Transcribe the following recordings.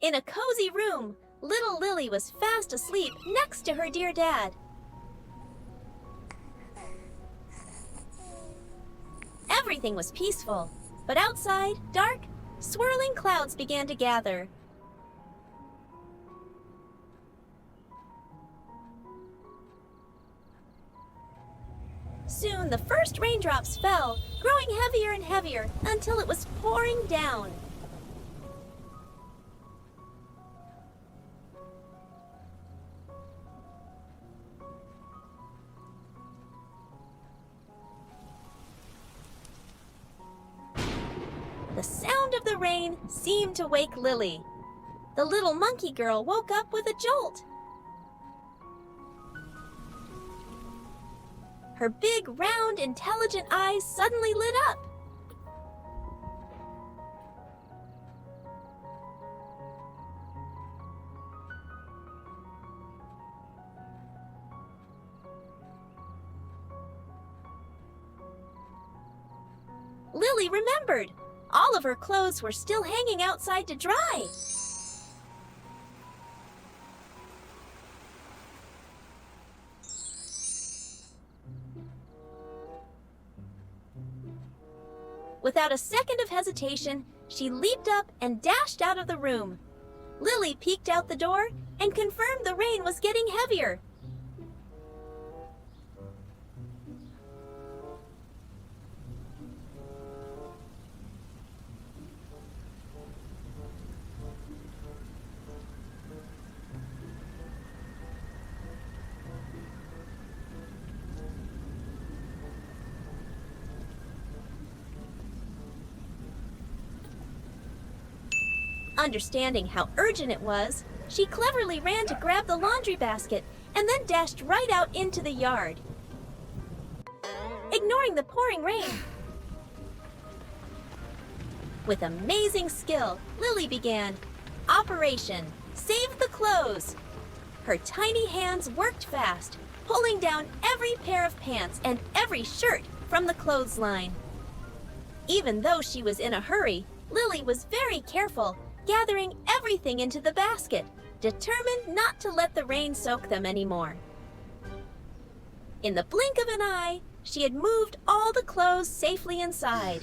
In a cozy room, little Lily was fast asleep next to her dear dad. Everything was peaceful, but outside, dark, swirling clouds began to gather. Soon the first raindrops fell, growing heavier and heavier until it was pouring down. The sound of the rain seemed to wake Lily. The little monkey girl woke up with a jolt. Her big, round, intelligent eyes suddenly lit up. Lily remembered. All of her clothes were still hanging outside to dry. Without a second of hesitation, she leaped up and dashed out of the room. Lily peeked out the door and confirmed the rain was getting heavier. Understanding how urgent it was, she cleverly ran to grab the laundry basket and then dashed right out into the yard. Ignoring the pouring rain. With amazing skill, Lily began Operation Save the Clothes. Her tiny hands worked fast, pulling down every pair of pants and every shirt from the clothesline. Even though she was in a hurry, Lily was very careful, gathering everything into the basket, determined not to let the rain soak them anymore. In the blink of an eye, she had moved all the clothes safely inside.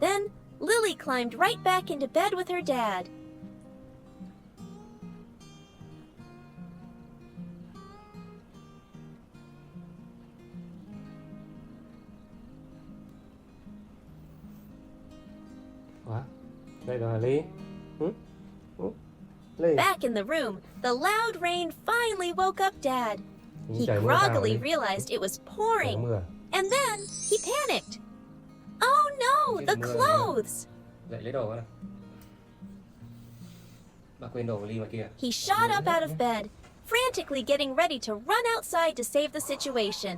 Then, Lily climbed right back into bed with her dad. Đây rồi Ly. Ly. Back in the room, the loud rain finally woke up Dad. He Trời mưa groggily tao đi. realized it was Trời pouring, mưa. and then he panicked. Oh no, Chết the mưa rồi. clothes! Dậy lấy đồ đó. Bà quên đồ của Ly ngoài kia. He shot up out of bed, frantically getting ready to run outside to save the situation.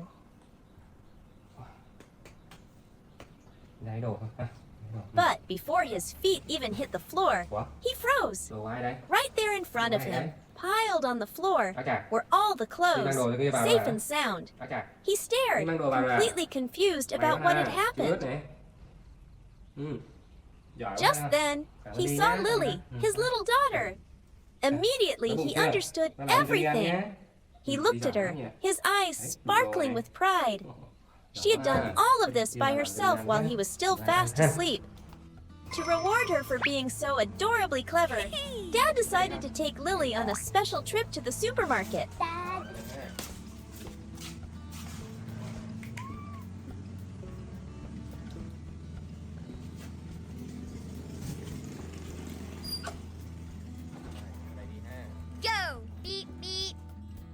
Lấy đồ không? À, lấy đồ. But before his feet even hit the floor, Ủa? he froze. Đồ ai đây? Right there in front of him, piled on the floor, Á chà. were all the clothes, Đi mang đồ cho kia vào safe hả? and sound. Á chà. He stared, Đi mang đồ vào rồi à? completely confused Mày about quá what ha. had Chưa ướt happened. nè. Giỏi quá Just ha. then, Cảm he ơn Ly saw nhé. Lily, his little daughter. Immediately, Đói bụng he chưa? understood Nó làm cho Ly ăn everything. nhé. He Ly looked giỏi at her, quá nhỉ? his eyes Đấy, sparkling đồ with pride. She had done all of this by herself while he was still fast asleep. To reward her for being so adorably clever, Dad decided to take Lily on a special trip to the supermarket. Go! Beep, beep.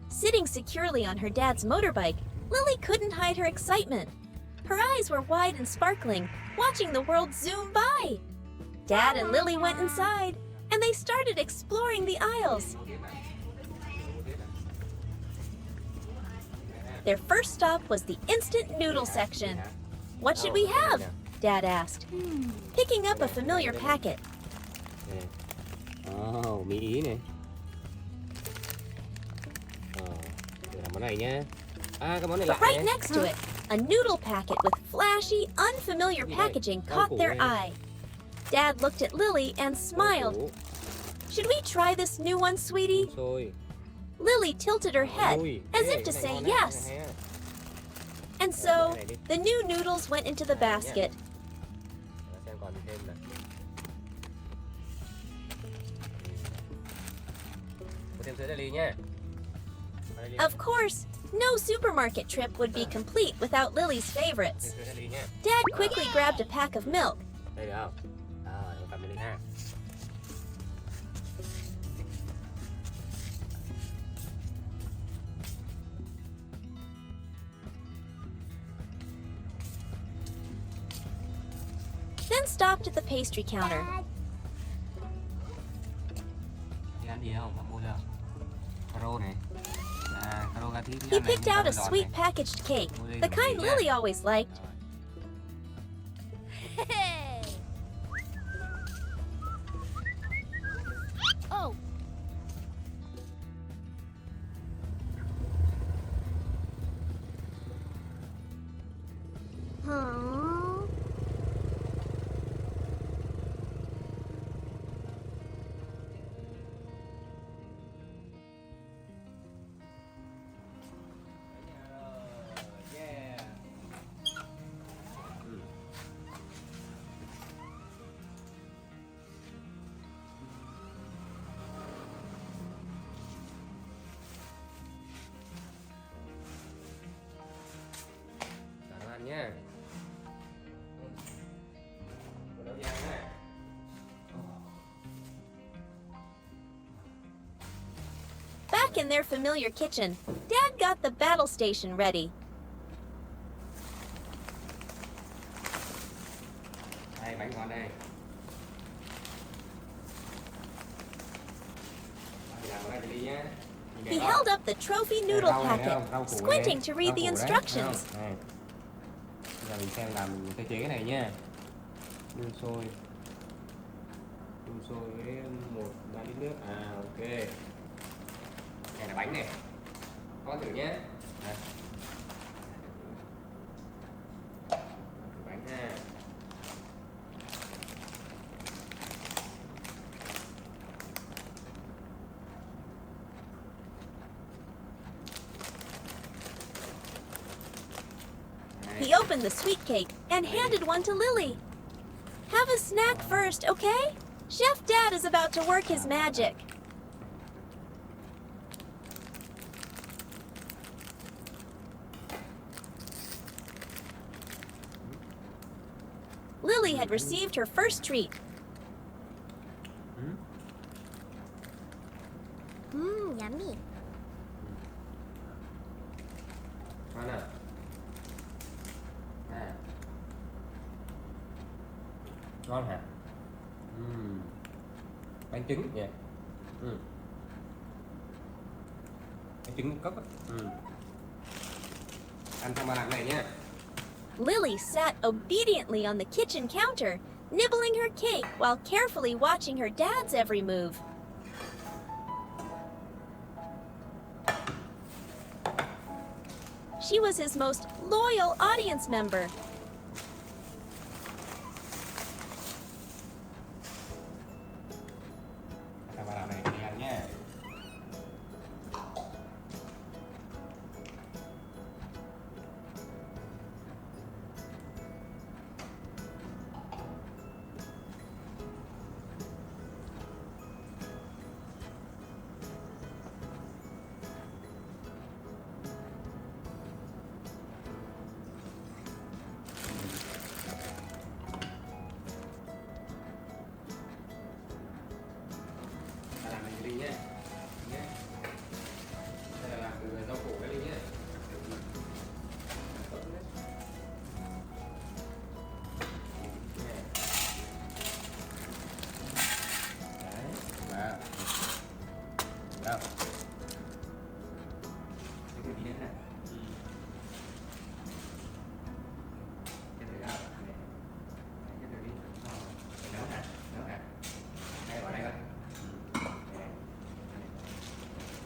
Sitting securely on her dad's motorbike, Lily couldn't hide her excitement. Her eyes were wide and sparkling, watching the world zoom by. Dad and Lily went inside, and they started exploring the aisles. Their first stop was the instant noodle section. What should we have? Dad asked, picking up a familiar packet. Đó. Mỹ Ý này. Để làm món này nhá. Cái món này lạ Right nhé. next to it, a noodle packet with flashy, unfamiliar packaging caught their eye. Dad looked at Lily and smiled. Should we try this new one, sweetie? Xôi. Lily tilted her head Ui, as ê, if to cái này say ngon đấy, yes. cái này hay á. And so, the new noodles went into the basket. Xem còn thêm này. Có thêm sữa Daily nhé. Of course, no supermarket trip would be complete without Lily's favorites. Thêm sữa Daily nhé. Dad quickly grabbed a pack of milk. Đây được không? Em cầm lên ha. Then stopped at the pastry counter. Đi ăn gì không? Mua chưa? Caro này. Caro gà thịt. He picked out a sweet packaged cake, the kind Lily always liked. Hey! Oh! Huh? Ăn nhé. Back in their familiar kitchen, Dad got the battle station ready. Đây, bánh ngon đây. Làm cái này đi nhé. He held up the trophy noodle packet, squinting to read the instructions. Bây giờ mình xem làm sơ chế cái này nha. Đun sôi với 1 lít nước. Ok. Này là bánh này. Con thử nhé. Đây. Bánh ha. He opened the sweet cake and handed one to Lily. Have a snack first, okay? Chef Dad is about to work his magic. Lily had received her first treat. Yummy. Ngon à? Ngon hả? Bánh trứng nha. Bánh trứng cốc á. Ăn trong ba lạng này nhé. Lily sat obediently on the kitchen counter, nibbling her cake while carefully watching her dad's every move. She was his most loyal audience member. Trong ba lạng này đi ăn nhé. Làm này đi nhé. Nhé. Đây là làm từ rau củ cái đi nhé. Đấy, đâu. Cái gì nữa nè. Cái này đâu. Cái này đi. Nấu hả? Nấu hả? Đây, bỏ đây coi.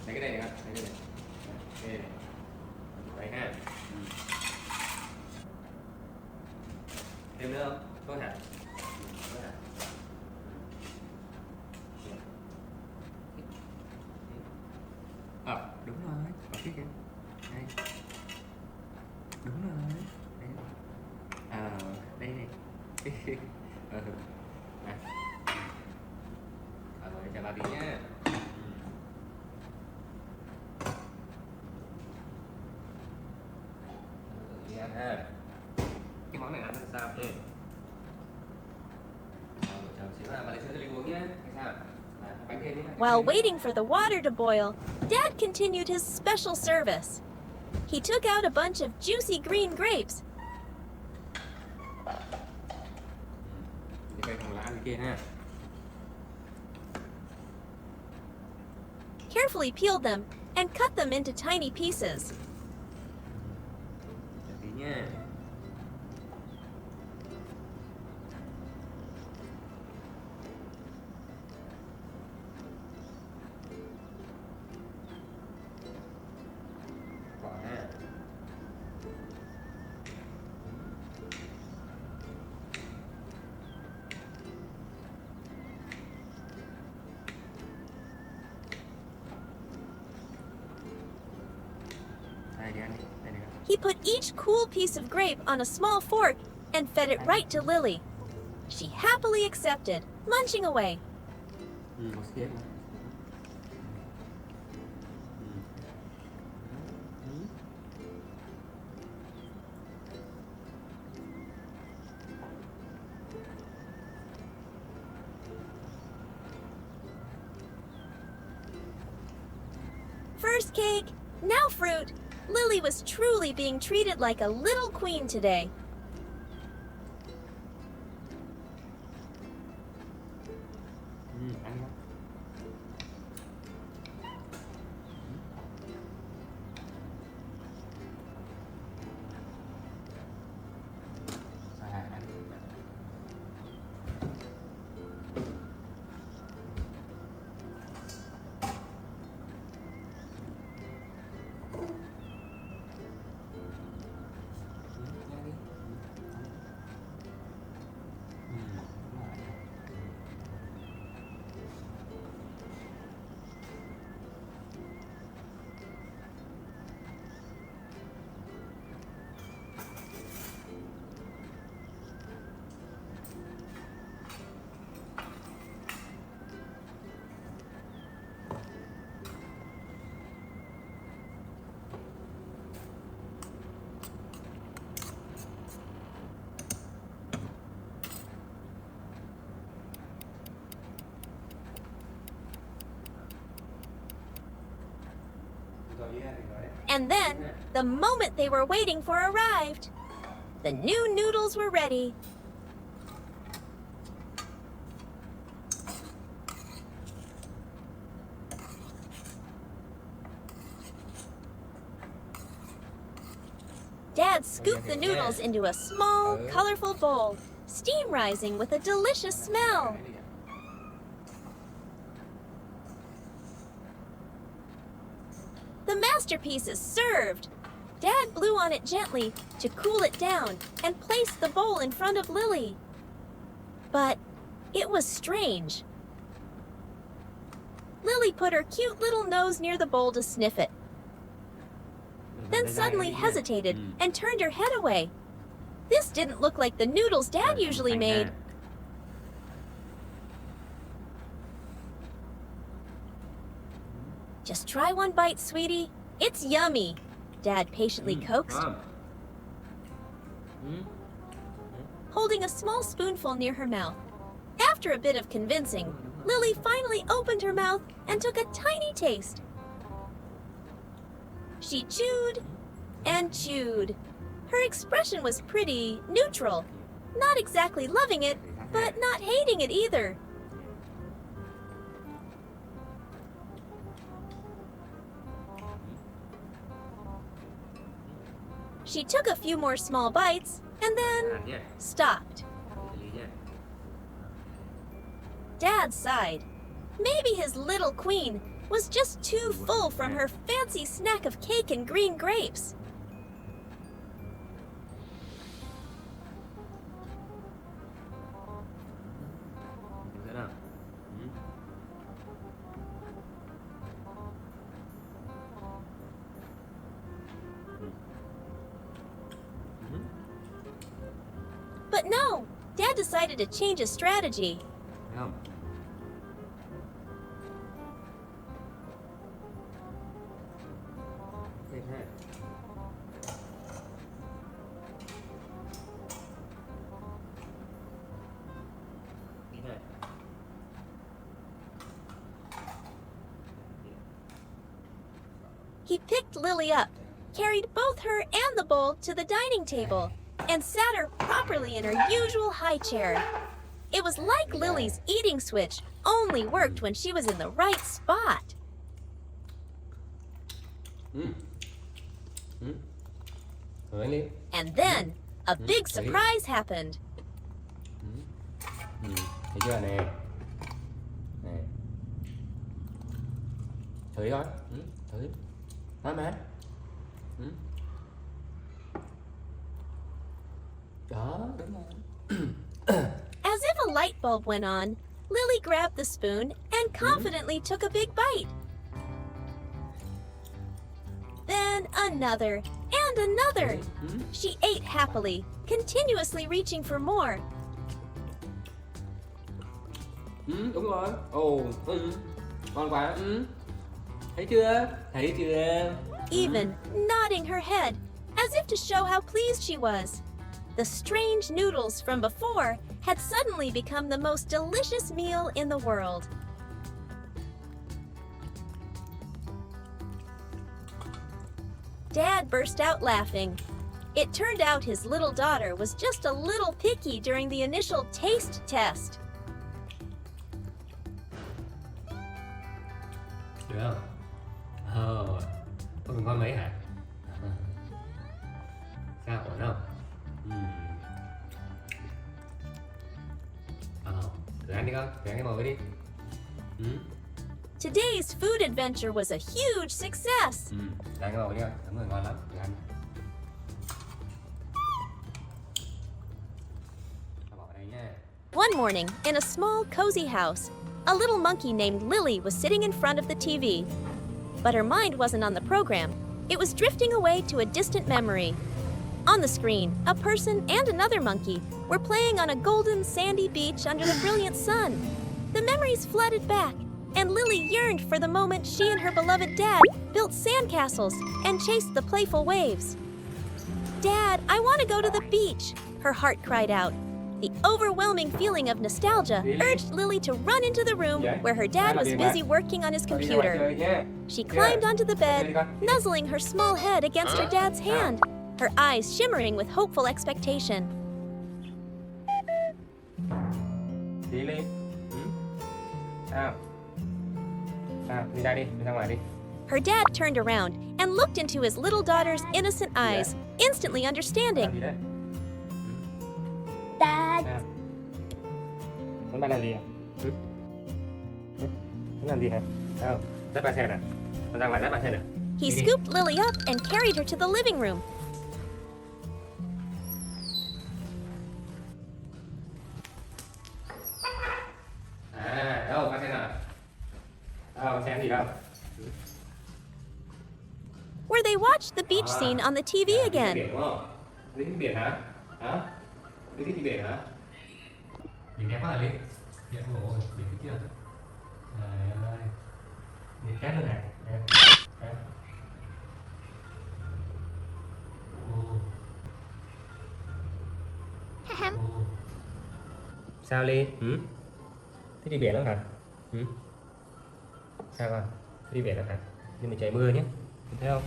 lấy cái đây này con, lấy cái này. Đây này. Đấy ha. Thêm nữa không? Có hả? Có hả? Đúng rồi, ở phía kia. Đây. Đúng rồi. Đây. Đây này. Rồi, chào bà Bí nhé. Cái món này ăn là sao? Chờ xíu bà lấy sữa cho Linh uống nhé. Hay sao? Bánh thêm nhé. While waiting for the water to boil, Dad continued his special service. He took out a bunch of juicy green grapes, Cây thằng là ăn kia ha. carefully peeled them, and cut them into tiny pieces. Chờ tí nha. Quả ha. Đây đi ăn đi. Đây này. He put each cool piece of grape on a small fork and fed it right to Lily. She happily accepted, munching away. Một xiết nữa. First cake, now fruit. Lily was truly being treated like a little queen today. Ăn không? Ăn. And then, the moment they were waiting for arrived. The new noodles were ready. Dad scooped the noodles into a small, colorful bowl, steam rising with a delicious smell. The masterpiece is served. Dad blew on it gently to cool it down and placed the bowl in front of Lily. But it was strange. Lily put her cute little nose near the bowl to sniff it, then suddenly hesitated and turned her head away. This didn't look like the noodles Dad usually made. Just try one bite, sweetie. It's yummy, Dad patiently coaxed, holding a small spoonful near her mouth. After a bit of convincing, Lily finally opened her mouth and took a tiny taste. She chewed and chewed. Her expression was pretty neutral, not exactly loving it, but not hating it either. She took a few more small bites and then stopped. Dad sighed. Maybe his little queen was just too full from her fancy snack of cake and green grapes. Thế nào? But no, Dad decided to change his strategy. Thấy không? Thế thế. Như thế này. He picked Lily up, carried both her and the bowl to the dining table, and sat her properly in her usual high chair. It was like Lily's eating switch only worked when she was in the right spot. Thử anh đi. And then, a big surprise happened. Thấy chưa nè? Nè. Thử coi. Thử. Nói má. Đó, đúng rồi. As if a light bulb went on, Lily grabbed the spoon and confidently took a big bite. Then another and another. She ate happily, continuously reaching for more. Đúng rồi. Ồ, ngon quá. Thấy chưa? Thấy chưa? Even nodding her head, as if to show how pleased she was. The strange noodles from before had suddenly become the most delicious meal in the world. Dad burst out laughing. It turned out his little daughter was just a little picky during the initial taste test. Được không? Có mình ngon mấy hả? Sao, ổn không? Thử ăn đi con, thử ăn cái mồi đi. Today's food adventure was a huge success. Thử ăn cái mồi đi con, đúng rồi, ngon lắm, thử ăn. Bỏ vào đây nha. One morning, in a small, cozy house, a little monkey named Lily was sitting in front of the TV. But her mind wasn't on the program. It was drifting away to a distant memory. On the screen, a person and another monkey were playing on a golden, sandy beach under the brilliant sun. The memories flooded back, and Lily yearned for the moment she and her beloved dad built sandcastles and chased the playful waves. "Dad, I want to go to the beach," her heart cried out. The overwhelming feeling of nostalgia urged Lily to run into the room where her dad was busy working on his computer. She climbed onto the bed, nuzzling her small head against her dad's hand, her eyes shimmering with hopeful expectation. Đi Ly. Sao? Sao? Đi ra đi, đi ra ngoài đi. Her dad turned around and looked into his little daughter's innocent eyes, instantly understanding. Đi đấy. Dad. Sao? Muốn bạn làm gì à? Muốn làm gì hả? Sao? Dắt ba xe nè. Con ra ngoài dắt ba xe nè. He scooped Lily up and carried her to the living room. Đâu, ba xe nào? Đâu, xem gì đâu? Where they watched the beach scene on the TV again. Biển đúng không? Đi thích biển hả? Hả? Đi thích đi biển hả? Biển đẹp quá hả Ly? Đẹp rồi, biển thích chưa? Trời ơi. Biển khác nữa này. Đẹp. Đẹp. Sao Ly? Thích đi biển lắm hả? Sao con? Thích đi biển lắm hả? Nhưng mà trời mưa nhé. Thấy không?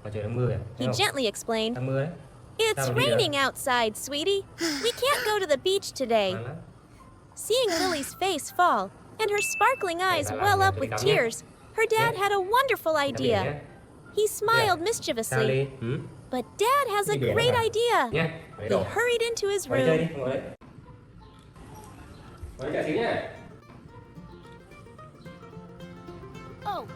Mà trời đang mưa à? He gently explained, Đang mưa đấy. "It's raining outside, sweetie. We can't go to the beach today." Nắng lắm. Seeing Lily's face fall and her sparkling eyes well up with tears, her dad had a wonderful Ra biển idea. nhé. He smiled Sao mischievously, Ly? but Dad has a Đi biển great hả? idea. Nhé. He hurried into his Ngồi đây chơi room. đi, ngồi đấy. Rồi chờ xíu nhá. Oh.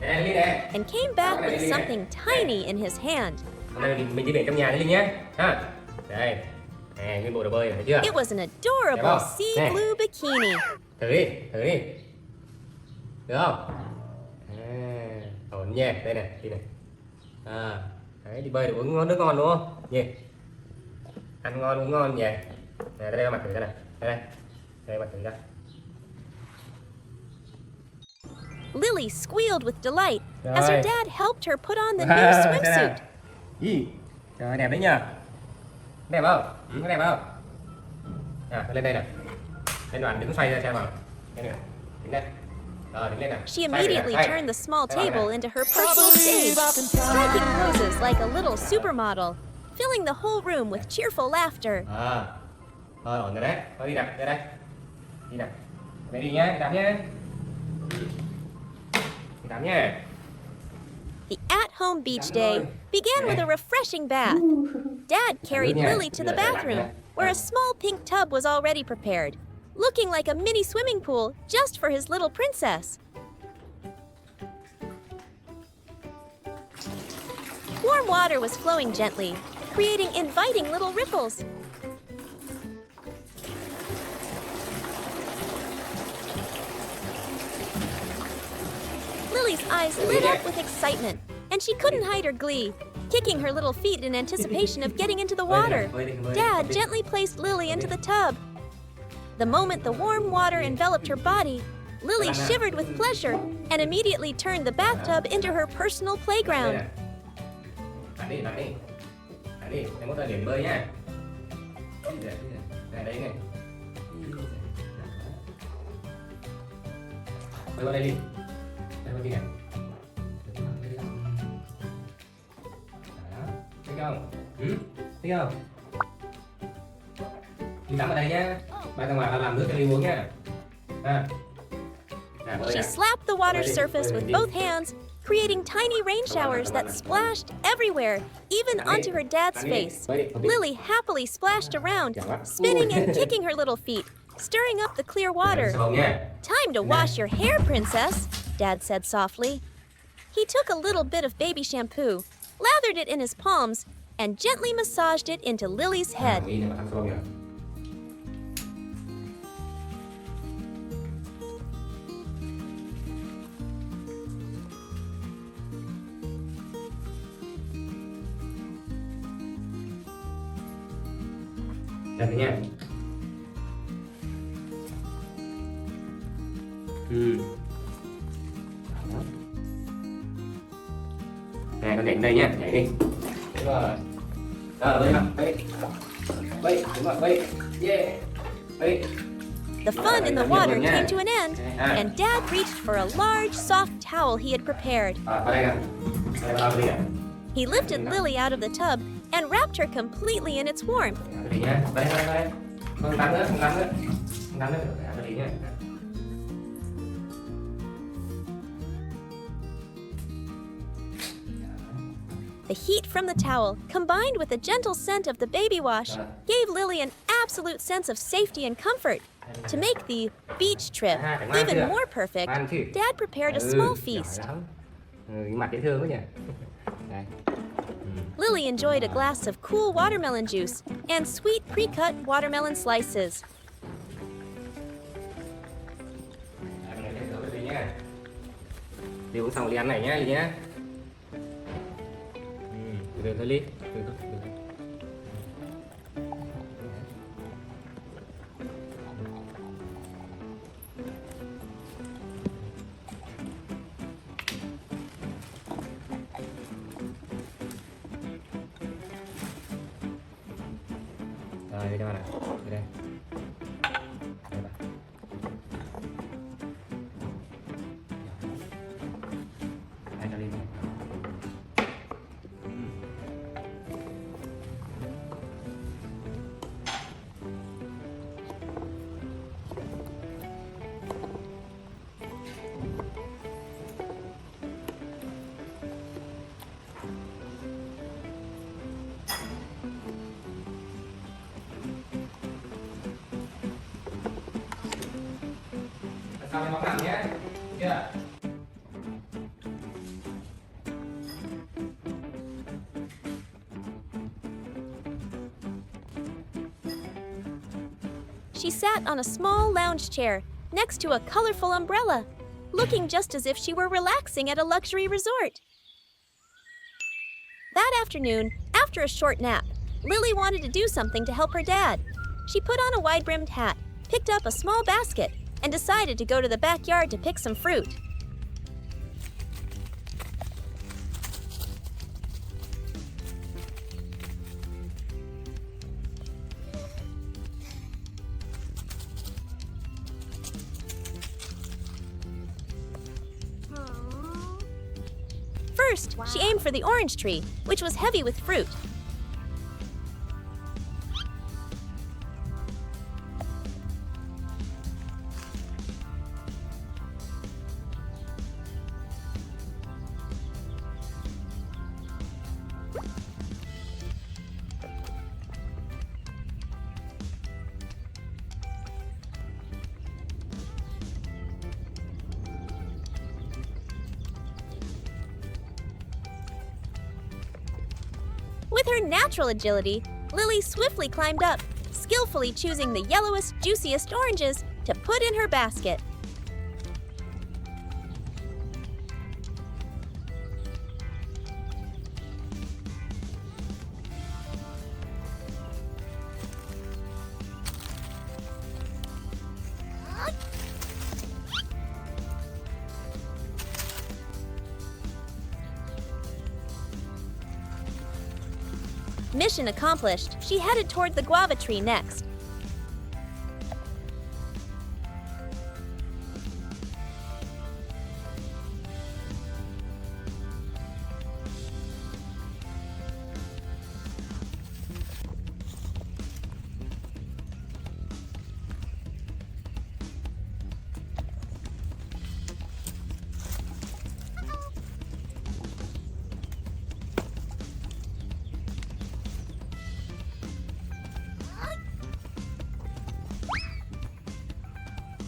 Nè, Lily nè. And came back with something tiny in his hand. Hôm nay mình đi biển trong nhà Lily nhé. Ha. Đây. Nè, nguyên bộ đồ bơi này, thấy chưa? It was an adorable Đẹp không? sea Nè. blue bikini. Thử đi, thử đi. Được không? Ổn nha, đây này, đi này. Đấy, đi bơi được uống ngon nước ngon đúng không? Gì? Ăn ngon uống ngon vậy. Nè, đây mặt thử ra này. Đây mặt thử ra. Lily squealed with delight as Rồi. her dad helped her put on the new swimsuit. Gì? Trời đẹp đấy nhờ. Đẹp không? Có đẹp không? Lên đây nè. Lên đoàn đứng xoay ra xem nào. Đây nè. Đứng đây. Rồi, đứng lên nè. She immediately turned the small table into her personal stage, striking poses like a little supermodel, filling the whole room with cheerful laughter. Thôi ổn rồi đấy. Thôi đi nè, đây. Đi nè. Đây đi nhá, đi tắm nhá. Đi tắm nhá. The at-home beach day began with a refreshing bath. Dad carried Lily to the bathroom, where a small pink tub was already prepared, looking like a mini swimming pool just for his little princess. Warm water was flowing gently, creating inviting little ripples. Lily's eyes lit up with excitement, and she couldn't hide her glee, kicking her little feet in anticipation of getting into the water. Dad gently placed Lily into the tub. The moment the warm water enveloped her body, Lily shivered with pleasure and immediately turned the bathtub into her personal playground. Đặt đi. Em muốn ra điểm bơi nhá. Đây này. Bơi vào đây đi. Đây đi này. Đó. Thấy không? Thấy không? Đi tắm ở đây nhá. Bay ra ngoài làm nước cho đi uống nhá. She slapped the water surface with both hands, creating tiny rain showers that splashed everywhere, even onto her dad's face. Lily happily splashed around, spinning and kicking her little feet, stirring up the clear water. Time to wash your hair, princess, Dad said softly. He took a little bit of baby shampoo, lathered it in his palms, and gently massaged it into Lily's head. Đây nha. Nè, con nhảy đây nhá, nhảy đi. Đúng rồi. Bơi nào, bơi, đúng rồi, bơi. Yeah. Bơi. The fun in the water came to an end, and Dad reached for a large, soft towel he had prepared. He lifted Lily out of the tub and wrapped her completely in its warmth. The heat from the towel, combined with the gentle scent of the baby wash, gave Lily an absolute sense of safety and comfort. To make the beach trip even more perfect, Dad prepared a small feast. Lily enjoyed a glass of cool watermelon juice and sweet pre-cut watermelon slices. Đi uống xong đi ăn này nhá, Ly nhá. Từ từ Ly, từ từ. Rồi, đi đâu nào? Đi đây. Đây bà. Đây cho Ly này. cầm mặt nặng nhé. Kia. She sat on a small lounge chair next to a colorful umbrella, looking just as if she were relaxing at a luxury resort. That afternoon, after a short nap, Lily wanted to do something to help her dad. She put on a wide-brimmed hat, picked up a small basket, and decided to go to the backyard to pick some fruit. First, she aimed for the orange tree, which was heavy with fruit. With her natural agility, Lily swiftly climbed up, skillfully choosing the yellowest, juiciest oranges to put in her basket. Mission accomplished, she headed toward the guava tree next.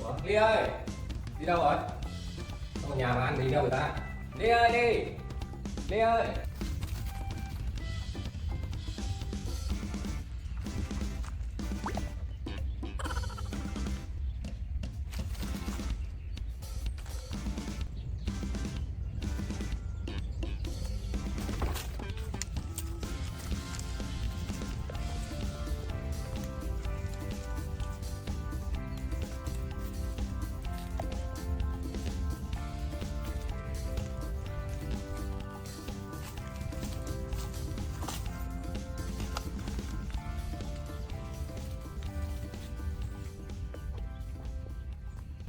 Ủa, Ly ơi, đi đâu rồi? Không ở nhà mà ăn gì đâu người ta. Ly ơi, Ly, Ly ơi.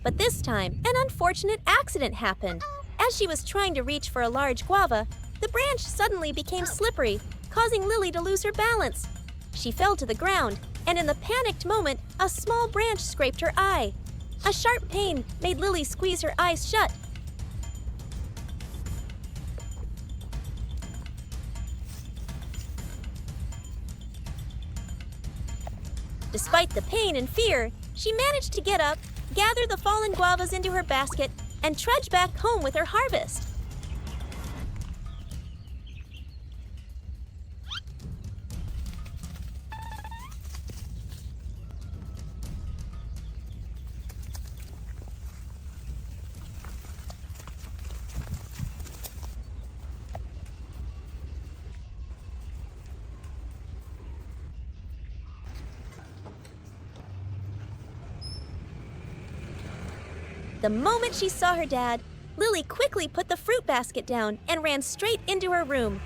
But this time, an unfortunate accident happened. As she was trying to reach for a large guava, the branch suddenly became slippery, causing Lily to lose her balance. She fell to the ground, and in the panicked moment, a small branch scraped her eye. A sharp pain made Lily squeeze her eyes shut. Despite the pain and fear, she managed to get up, gather the fallen guavas into her basket, and trudge back home with her harvest. The moment she saw her dad, Lily quickly put the fruit basket down and ran straight into her room.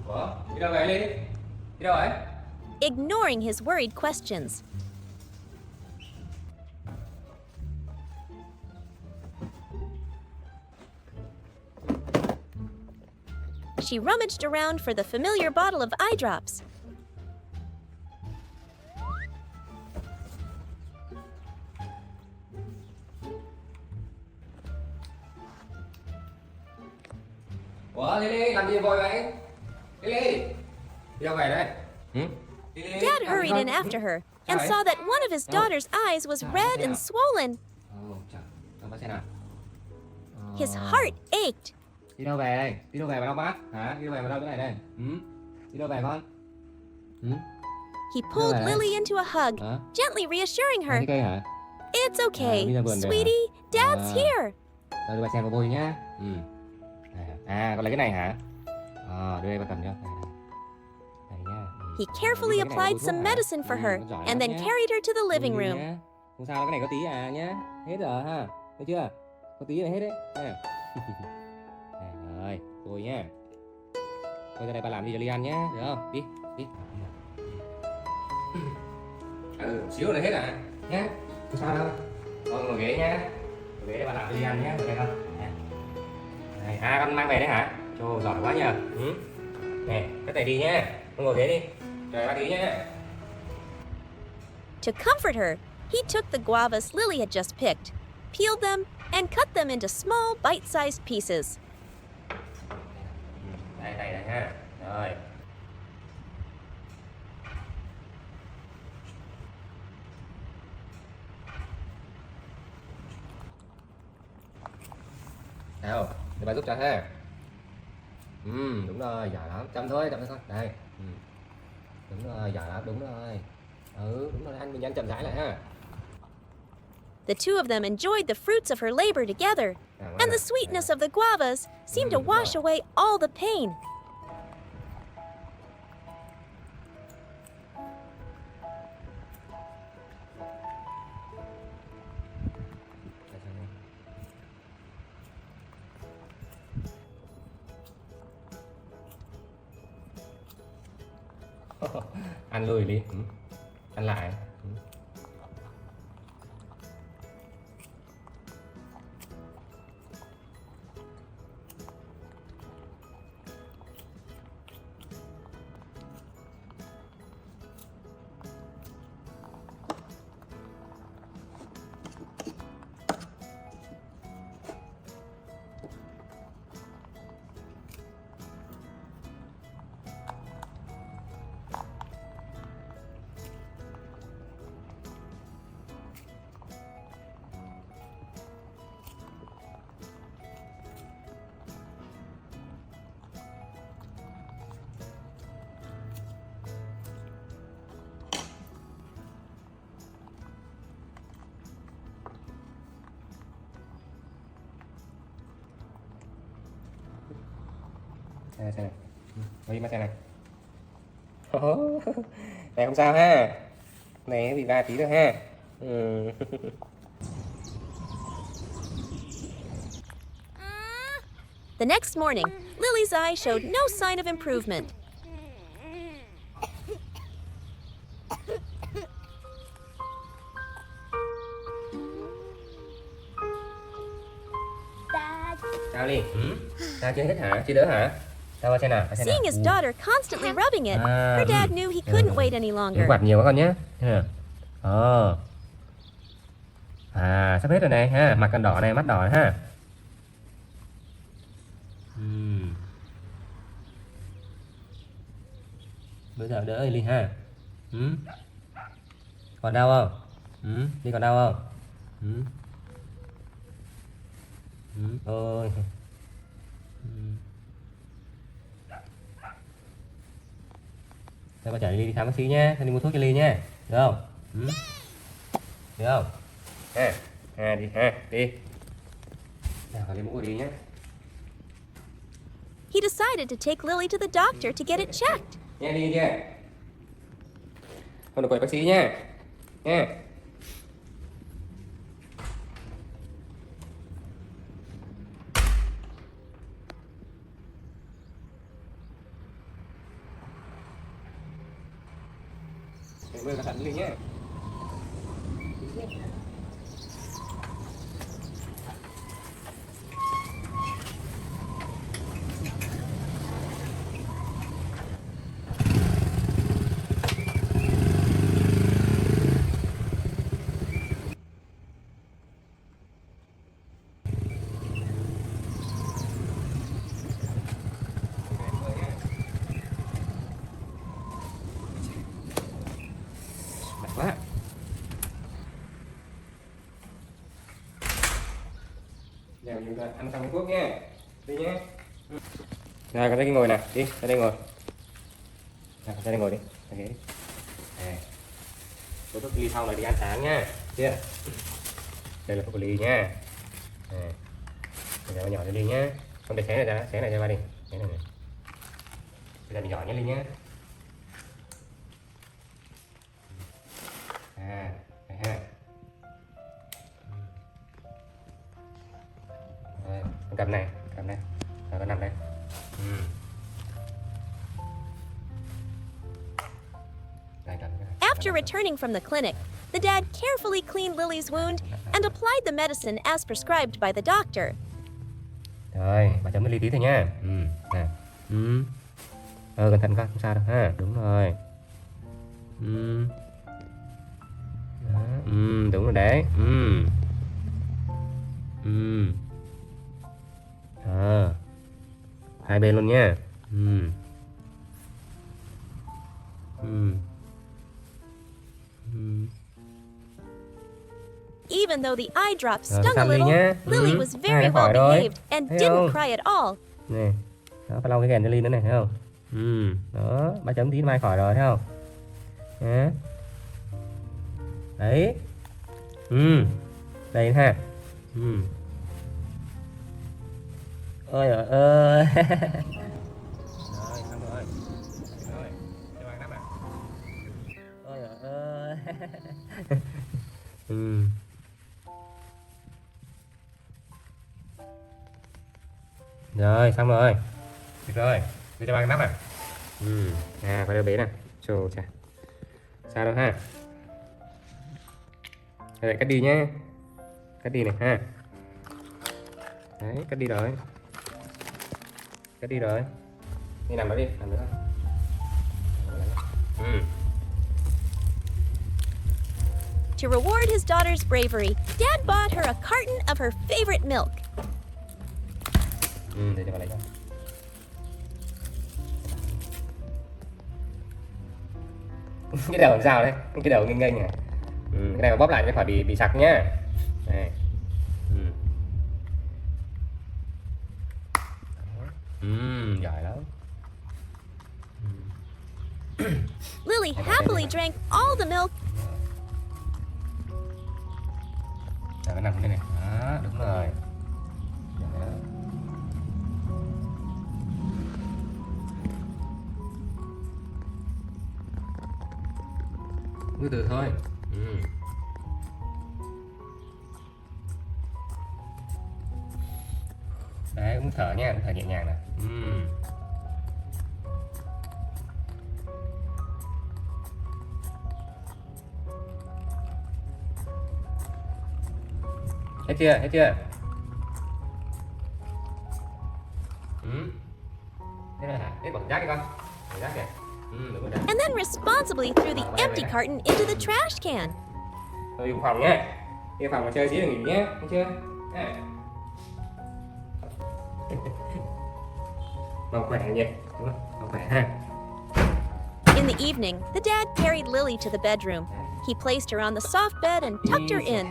Ủa, đi đâu vậy Ly? Đi đâu vậy? Ignoring his worried questions. She rummaged around for the familiar bottle of eye drops. Ủa, Lily, làm gì vội vậy? Lily, đi đâu vậy đây? Lily, Dad làm gì hurried không? in after her, and saw that one of his daughter's eyes was red and swollen. Trời, bác xem nào. His heart ached. Đi đâu về đây? Đi đâu về mà đau mắt? Hả? Đi đâu về mà đau chỗ này đây? Đi đâu về con? He pulled Hello. Lily into a hug, Hả? gently reassuring her. Cái cây hả? It's okay, bây giờ vườn về hả? sweetie. Dad's À. here. Rồi đưa bà xem vào bôi nhá. Con lấy cái này hả? Đưa đây bà cầm cho. Này nhá. He carefully Cái này là applied bôi some thuốc hả? medicine for her Giỏi and lắm then nhá. carried her to the living Bôi đi room. nhá. Không sao, cái này có tí à nhá. Hết rồi ha. Thấy chưa? Có tí là hết đấy. Này. Rồi, bôi nhá. Thôi ra đây bà làm gì cho Ly ăn nhá, được không? Đi, đi. Xíu là hết à? Nhá. Không sao đâu. Con ngồi ghế nhá. Ngồi ghế để bà làm cho Ly ăn nhá, được không? Này, con mang về đấy hả? Trời, giỏi quá nhờ. Nè, cái này đi nhá. Con ngồi ghế đi. Trời, bác tí nhá. To comfort her, he took the guavas Lily had just picked, peeled them, and cut them into small, bite-sized pieces. Đây ha. Rồi. Nào, để bà giúp cho ha. Đúng rồi, giỏi lắm. Chậm thôi con. Đây. Đúng rồi, giỏi lắm, đúng rồi. Đúng rồi, mình ăn chậm rãi lại ha. The two of them enjoyed the fruits of her labor together, and the sweetness of the guavas seemed to wash away all the pain. Ăn lùi đi. Ăn lại. Xe này. Đi xe này. Này không sao ha. Này bị va tí nữa ha. The next morning, Lily's eye showed no sign of improvement. Dad. Sao Ly? Sao chưa hết hả? Chưa đỡ hả? Sao xem nào? Seeing his daughter constantly rubbing it, her dad knew he couldn't wait any Đừng longer. quạt nhiều quá con nhé. Sắp hết rồi này ha. Mặt còn đỏ này, mắt đỏ này, ha. Bây giờ đỡ Ly ha. Còn đau không? Ly còn đau không? Ôi. Thôi bà chở Ly đi khám bác sĩ nhé. Đi mua thuốc cho Ly nhé. Được không? Được không? Đi đi. Nào, còn Ly mũ đi nhé. He decided to take Lily to the doctor to get it checked. Nghe đi nha. Con được gọi bác sĩ nha. Nha. Mời cẩn thận Ly nhé. Nặng quá. Giờ chúng ta ăn xong thuốc nha. Đi nhé. Rồi, con đây ngồi nè, đi, ra đây ngồi. Ra đây ngồi đi, ra ghế đi. Tôi thuốc ly sau này đi ăn sáng nha. Chưa? Đây là thuốc ly nha. Bây giờ nhỏ cho ly nhá. Con để xé này ra ba đi. Xé này này. Bây giờ mình nhỏ nhé ly nhá. Đây ha. Rồi, con cầm này. Rồi con nằm đây. After returning from the clinic, the dad carefully cleaned Lily's wound and applied the medicine as prescribed by the doctor. Rồi, bà chấm cái ly tí thôi nha. Nè. Cẩn thận con, không sao đâu ha. Đúng rồi. Đó. Đúng rồi đấy. Hai bên luôn nha. Even though the eye drop Rồi, stung a xăm đi little, nhá. Lily was Hai very đã khỏi well rồi. behaved and Thấy didn't không? cry at all. Nè. Đó, phải lau cái ghèn cho ly nữa này, thấy không? Đó, ba chấm tí mai khỏi rồi, thấy không? Đó. Đấy. Đây ha. Ôi giời ơi. Rồi, xong rồi. Rồi, cho bạn nắp à. Ôi giời ơi. Rồi, xong rồi. Được rồi, đưa cho bạn nắp à. Phải đưa bế nè. Chồ chà. Sao đâu ha. Rồi, cắt đi nhé. Cắt đi này ha. Đấy, cắt đi rồi. Cắt đi rồi. Đi nằm đó đi, nằm nữa. To reward his daughter's bravery, Dad bought her a carton of her favorite milk. Để cho bà lấy cho. Cái đầu làm sao đấy? Cái đầu nghênh nghênh à? Cái này mà bóp lại cho khỏi bị sặc nhá. Này. Giỏi lắm. Lily happily drank all the milk. Rồi cái nằm đây này. Đó, đúng rồi. Đó. Từ từ thôi. Đấy, cũng thở nha, thở nhẹ nhàng nè. Hết chưa? Hết chưa? Thế này hả? Đấy, bỏ rác đi con. Bỏ rác kìa. Đúng rồi đấy. And then responsibly threw the empty carton into the trash can. Thôi đi phòng nhé. Đi phòng mà chơi xíu rồi nghỉ nhé. Thấy chưa? Mau khỏe nhỉ? Đúng không? Mau khỏe ha. In the evening, the dad carried Lily to the bedroom. He placed her on the soft bed and tucked her in.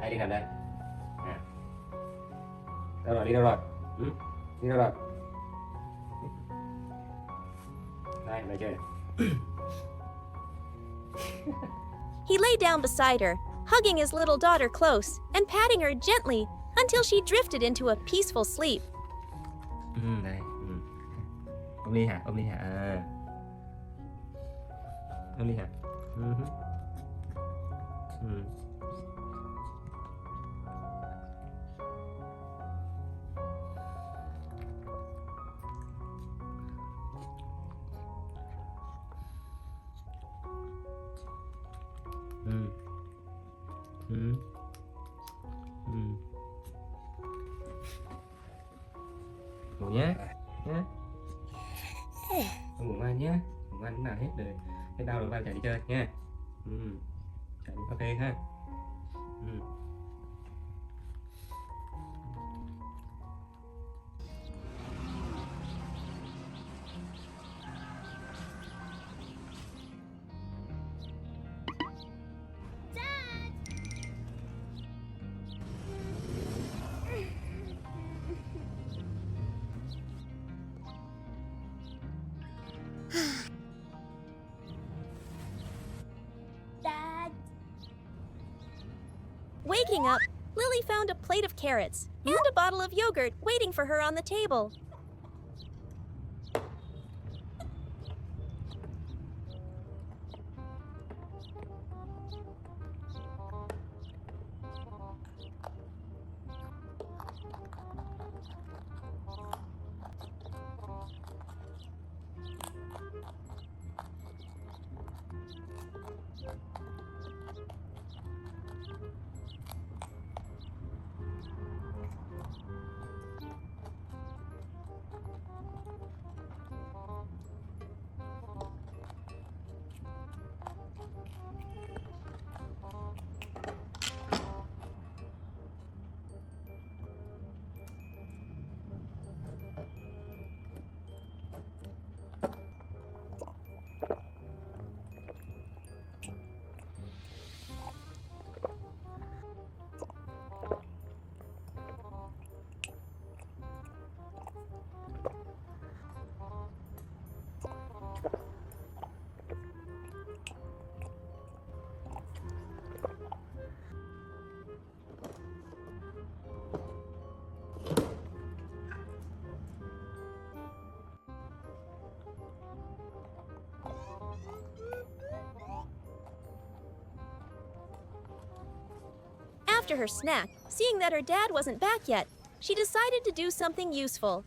Đây, đi nằm đây. Đâu rồi? Đi đâu rồi? Đi đâu rồi? Đây, đây chơi. He lay down beside her, hugging his little daughter close and patting her gently until she drifted into a peaceful sleep. Đây. Ôm ly hả? Ôm ly hả? Ôm ly hả? Ngủ nhé. Nhé. Không ngủ ngoan nhé. Ngủ ngoan lúc nào hết rồi. Hết đau rồi ba chạy đi chơi nha. Chạy đi cà phê ha. Waking up, Lily found a plate of carrots and a bottle of yogurt waiting for her on the table. After her snack, seeing that her dad wasn't back yet, she decided to do something useful.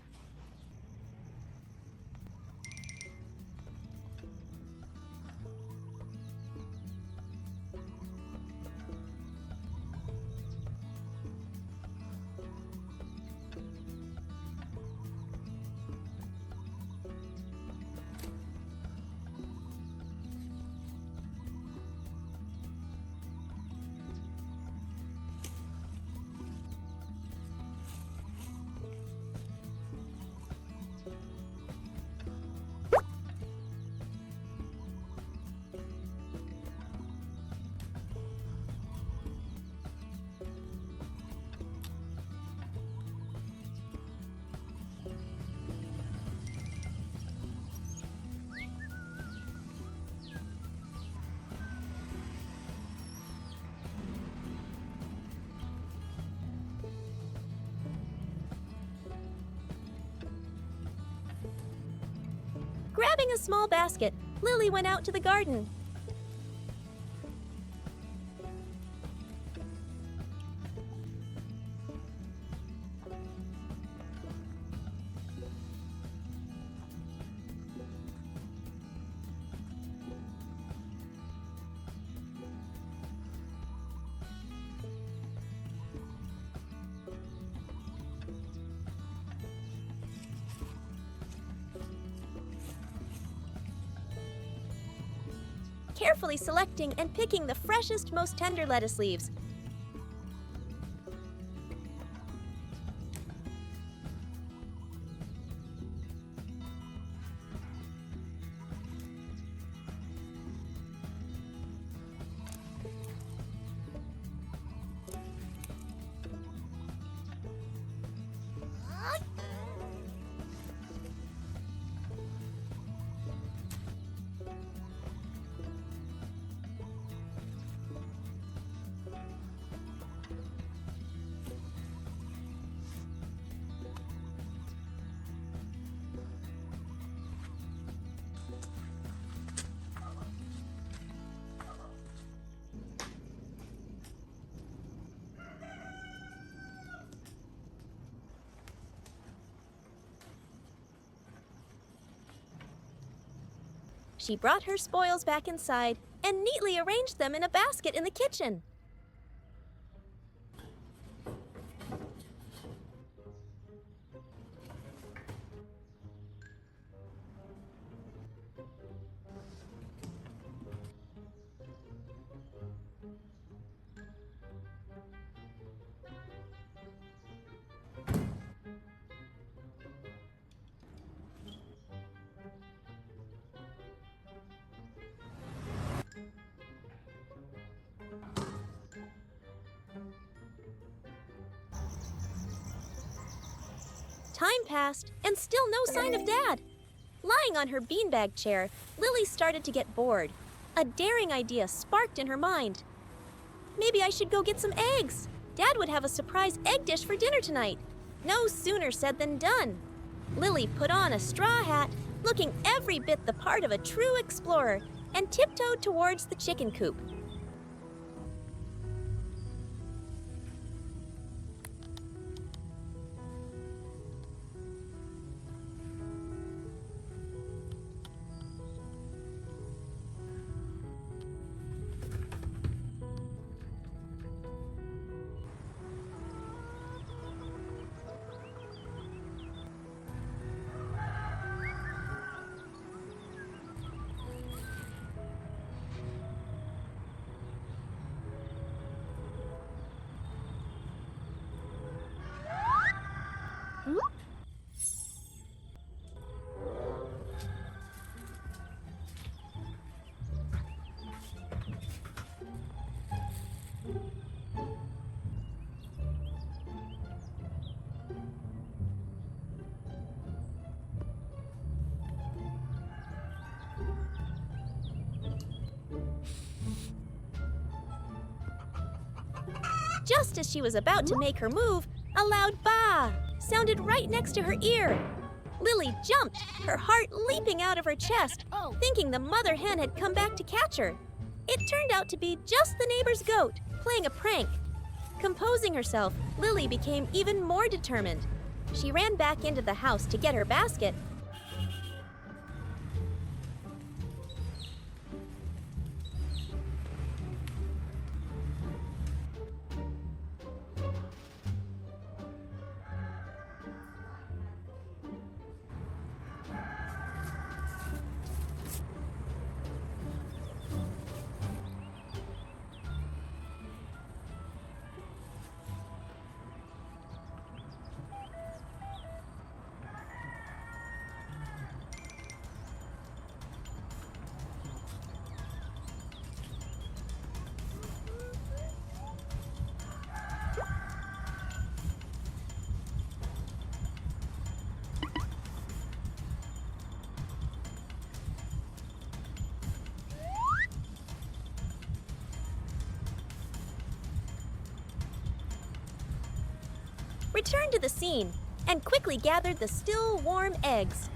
Grabbing a small basket, Lily went out to the garden. Carefully selecting and picking the freshest, most tender lettuce leaves. She brought her spoils back inside and neatly arranged them in a basket in the kitchen. Time passed, and still no sign of Dad. Lying on her beanbag chair, Lily started to get bored. A daring idea sparked in her mind. maybe I should go get some eggs. Dad would have a surprise egg dish for dinner tonight. No sooner said than done. Lily put on a straw hat, looking every bit the part of a true explorer, and tiptoed towards the chicken coop. Just as she was about to make her move, a loud "bah" sounded right next to her ear. Lily jumped, her heart leaping out of her chest, Oh. thinking the mother hen had come back to catch her. It turned out to be just the neighbor's goat, playing a prank. Composing herself, Lily became even more determined. She ran back into the house to get her basket. Returned to the scene and quickly gathered the still warm eggs.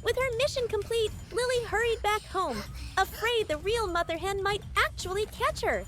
With her mission complete, Lily hurried back home, afraid the real mother hen might actually catch her.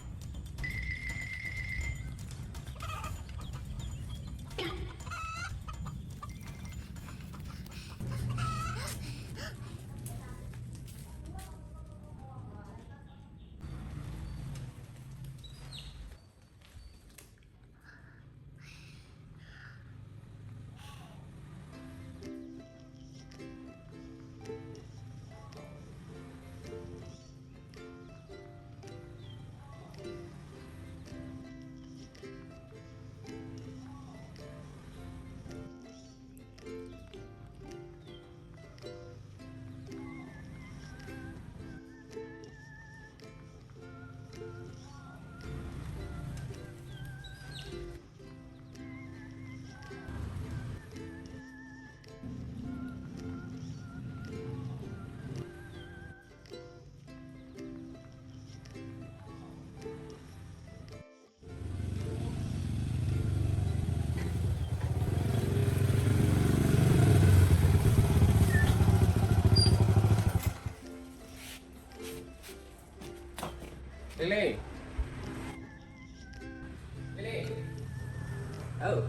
Lily. Lily. Oh,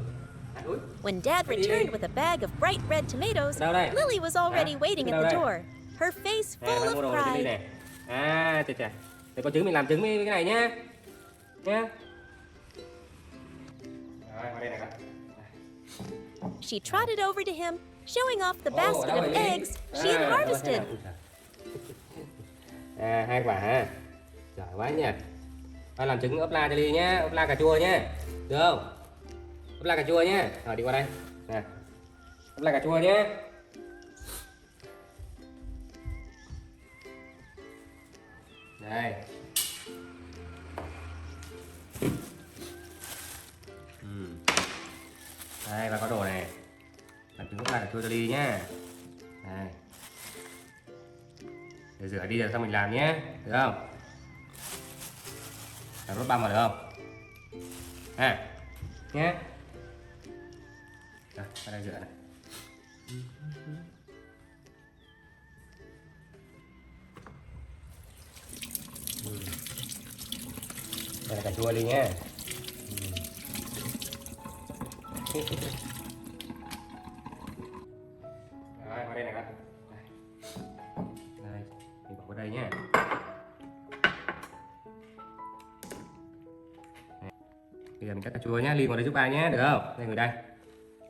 ăn uống. When Dad returned with a bag of bright red tomatoes, Đâu đây? Lily was already Hả? waiting Đâu at the đây? door, her face Nè, full đang mua of đồ cho Lily pride. nè. À, chà chà. Để có trứng mình làm trứng với cái này nhá. Nhá. Rồi, qua đây này con. She trotted over to him, showing off the Ồ, basket đâu of rồi Ly? eggs she had Đâu rồi, harvested. thế nào? Hai quả ha. Giỏi quá nhỉ. Con làm trứng ốp la cho Ly nhá, ốp la cà chua nhá. Được không? Ốp la cà chua nhá. Rồi đi qua đây. Nè. Ốp la cà chua nhá. Đây. Đây và có đồ này. Làm trứng ốp la cà chua cho Ly nhá. Đây. Để rửa đi rồi xong mình làm nhé, được không? Làm nốt băm vào được không? Ha, nhé. Rồi, ra đây rửa này. Đây là cà chua đi nhé. Rồi, vào đây này con. Đây, mình bỏ vào đây nhé. Bây giờ mình cắt cà chua nhé, Ly ngồi đây giúp ba nhé, được không? Đây ngồi đây,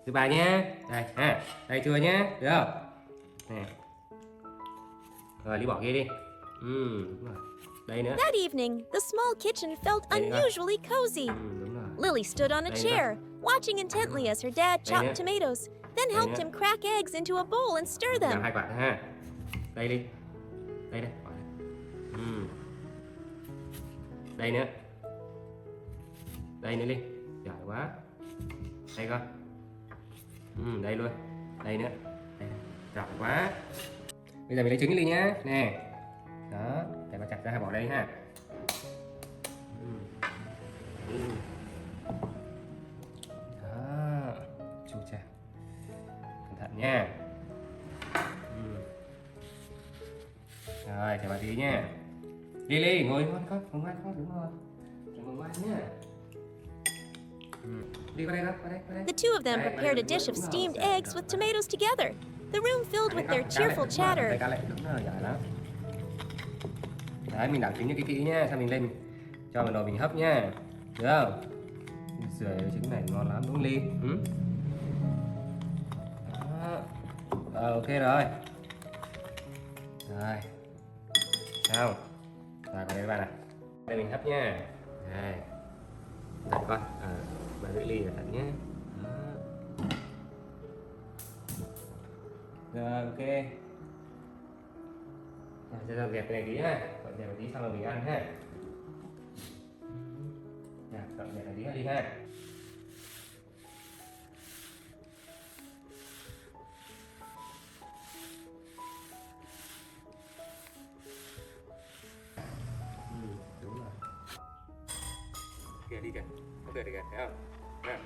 giúp ba nhé. Đây, ha, đây chua nhé, được không? Nè. Rồi Ly bỏ kia đi. Đúng rồi. Đây nữa. That evening, the small kitchen felt unusually cozy. Đúng rồi. Lily stood on a chair, watching intently as her dad chopped tomatoes, then helped him crack eggs into a bowl and stir Làm them. hai quả ha. Đây đi. Đây đây, bỏ đây. Đây nữa. Đây nữa đi. Giỏi quá. Đây con. Đây luôn. Đây nữa. Đây. Giỏi quá. Bây giờ mình lấy trứng đi nhá. Nè. Đó, để mà chặt ra bỏ đây ha. Đó. Chu chà. Cẩn thận nha. Rồi, chào bà tí nha. Lily, ngồi ngoan con, ngồi ngoan con, đúng rồi. Ngồi ngoan nhá. Đi qua đây con, qua đây, qua đây. The two of them prepared a dish of steamed eggs with tomatoes together. The room filled with their cheerful chatter. Cá lệ, đúng rồi, giỏi lắm. Đấy, mình đảo trứng cho kỹ nhá, xong mình lên cho vào nồi mình hấp nhá. Được không? Sườn trứng này ngon lắm đúng không Ly? Đó. Ok rồi. Rồi. Sao? Rồi, vào đây các bạn ạ. Đây mình hấp nha. Đây. Đây con. Bà lưỡi Ly cẩn thận nhé. Rồi, ok. Cho dọn dẹp cái này tí ha, dọn dẹp tí xong rồi mình ăn ha. Dọn dẹp cái tí đi ha. Đúng rồi. Kìa đi kìa, hấp được kìa, thấy không? Ha.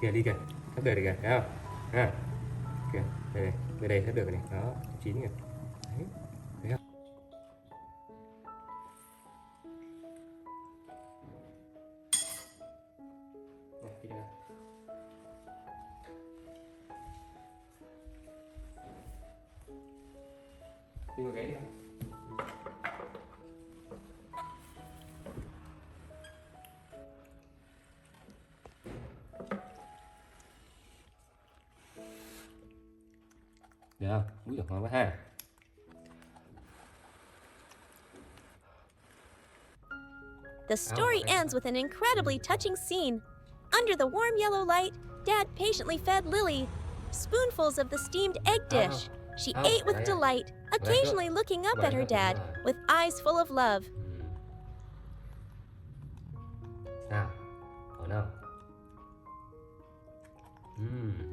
Kìa đi kìa, hấp được kìa, thấy không? Ha. Kìa, đây đây, đây hấp được này, đó, chín kìa. Đấy, thấy không? Này, đi nào. Đi vào ghế đi. Được không? Úi giời, ngon quá ha. The story ends with an incredibly touching scene. Under the warm yellow light, Dad patiently fed Lily spoonfuls of the steamed egg dish. She ate with delight, occasionally looking up at her dad with eyes full of love. Sao? Ổn không?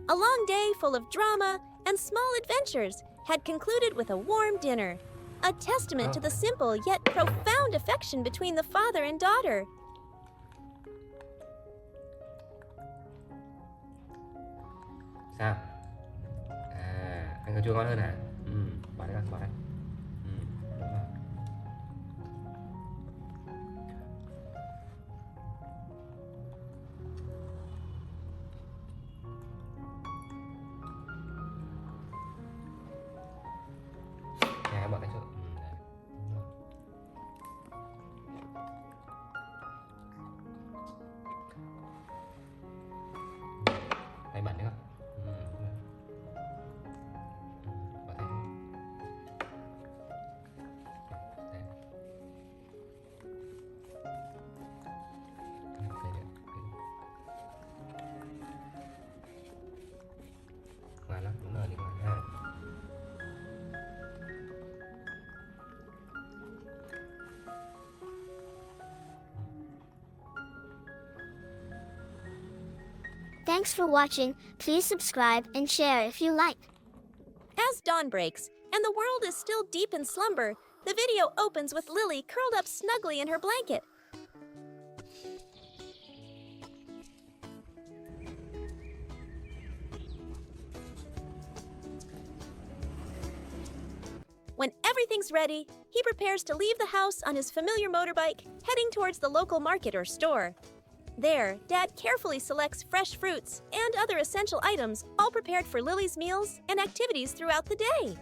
A long day full of drama and small adventures had concluded with a warm dinner, a testament to the simple yet profound affection between the father and daughter. Sao? Ăn cà chua ngon hơn hả? Bỏ đây con, bỏ đây. Đúng rồi. Bỏ cái chỗ. Đấy. Đúng rồi. Thanks for watching. Please subscribe and share if you like. As dawn breaks and the world is still deep in slumber, the video opens with Lily curled up snugly in her blanket. When everything's ready, he prepares to leave the house on his familiar motorbike, heading towards the local market or store. There, Dad carefully selects fresh fruits and other essential items, all prepared for Lily's meals and activities throughout the day.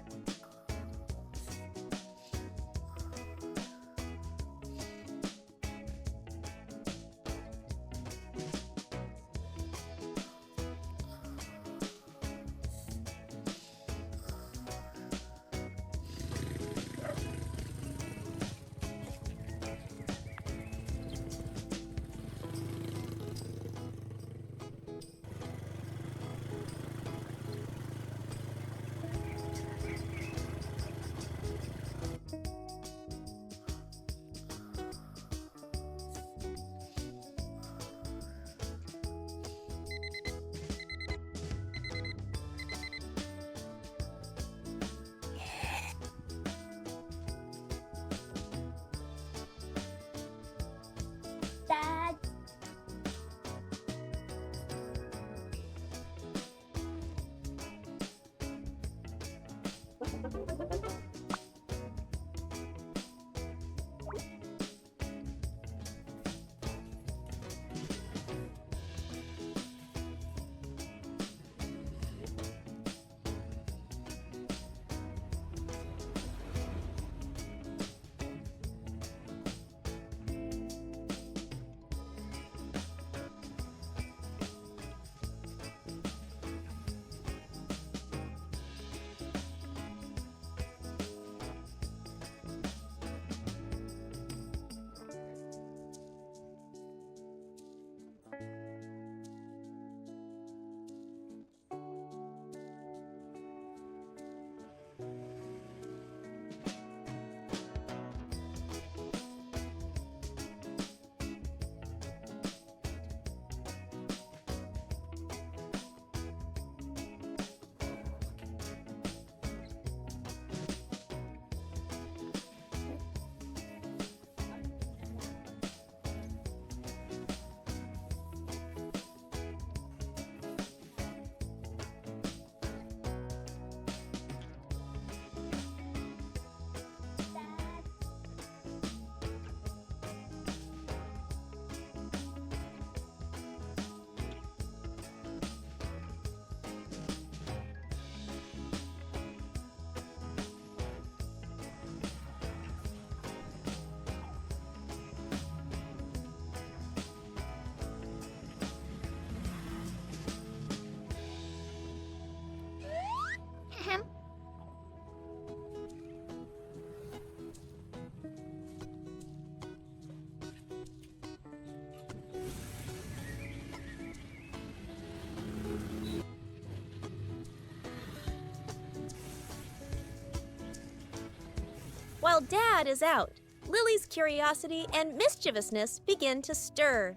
Dad. Ahem. While Dad is out, Lily's curiosity and mischievousness begin to stir.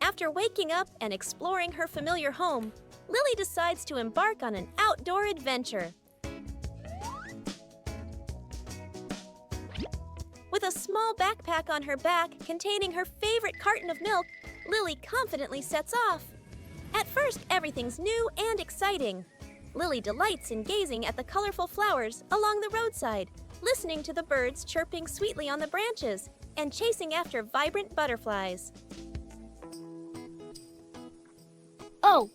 After waking up and exploring her familiar home, Lily decides to embark on an outdoor adventure. With a small backpack on her back containing her favorite carton of milk, Lily confidently sets off. At first, everything's new and exciting. Lily delights in gazing at the colorful flowers along the roadside, listening to the birds chirping sweetly on the branches, and chasing after vibrant butterflies. Oh,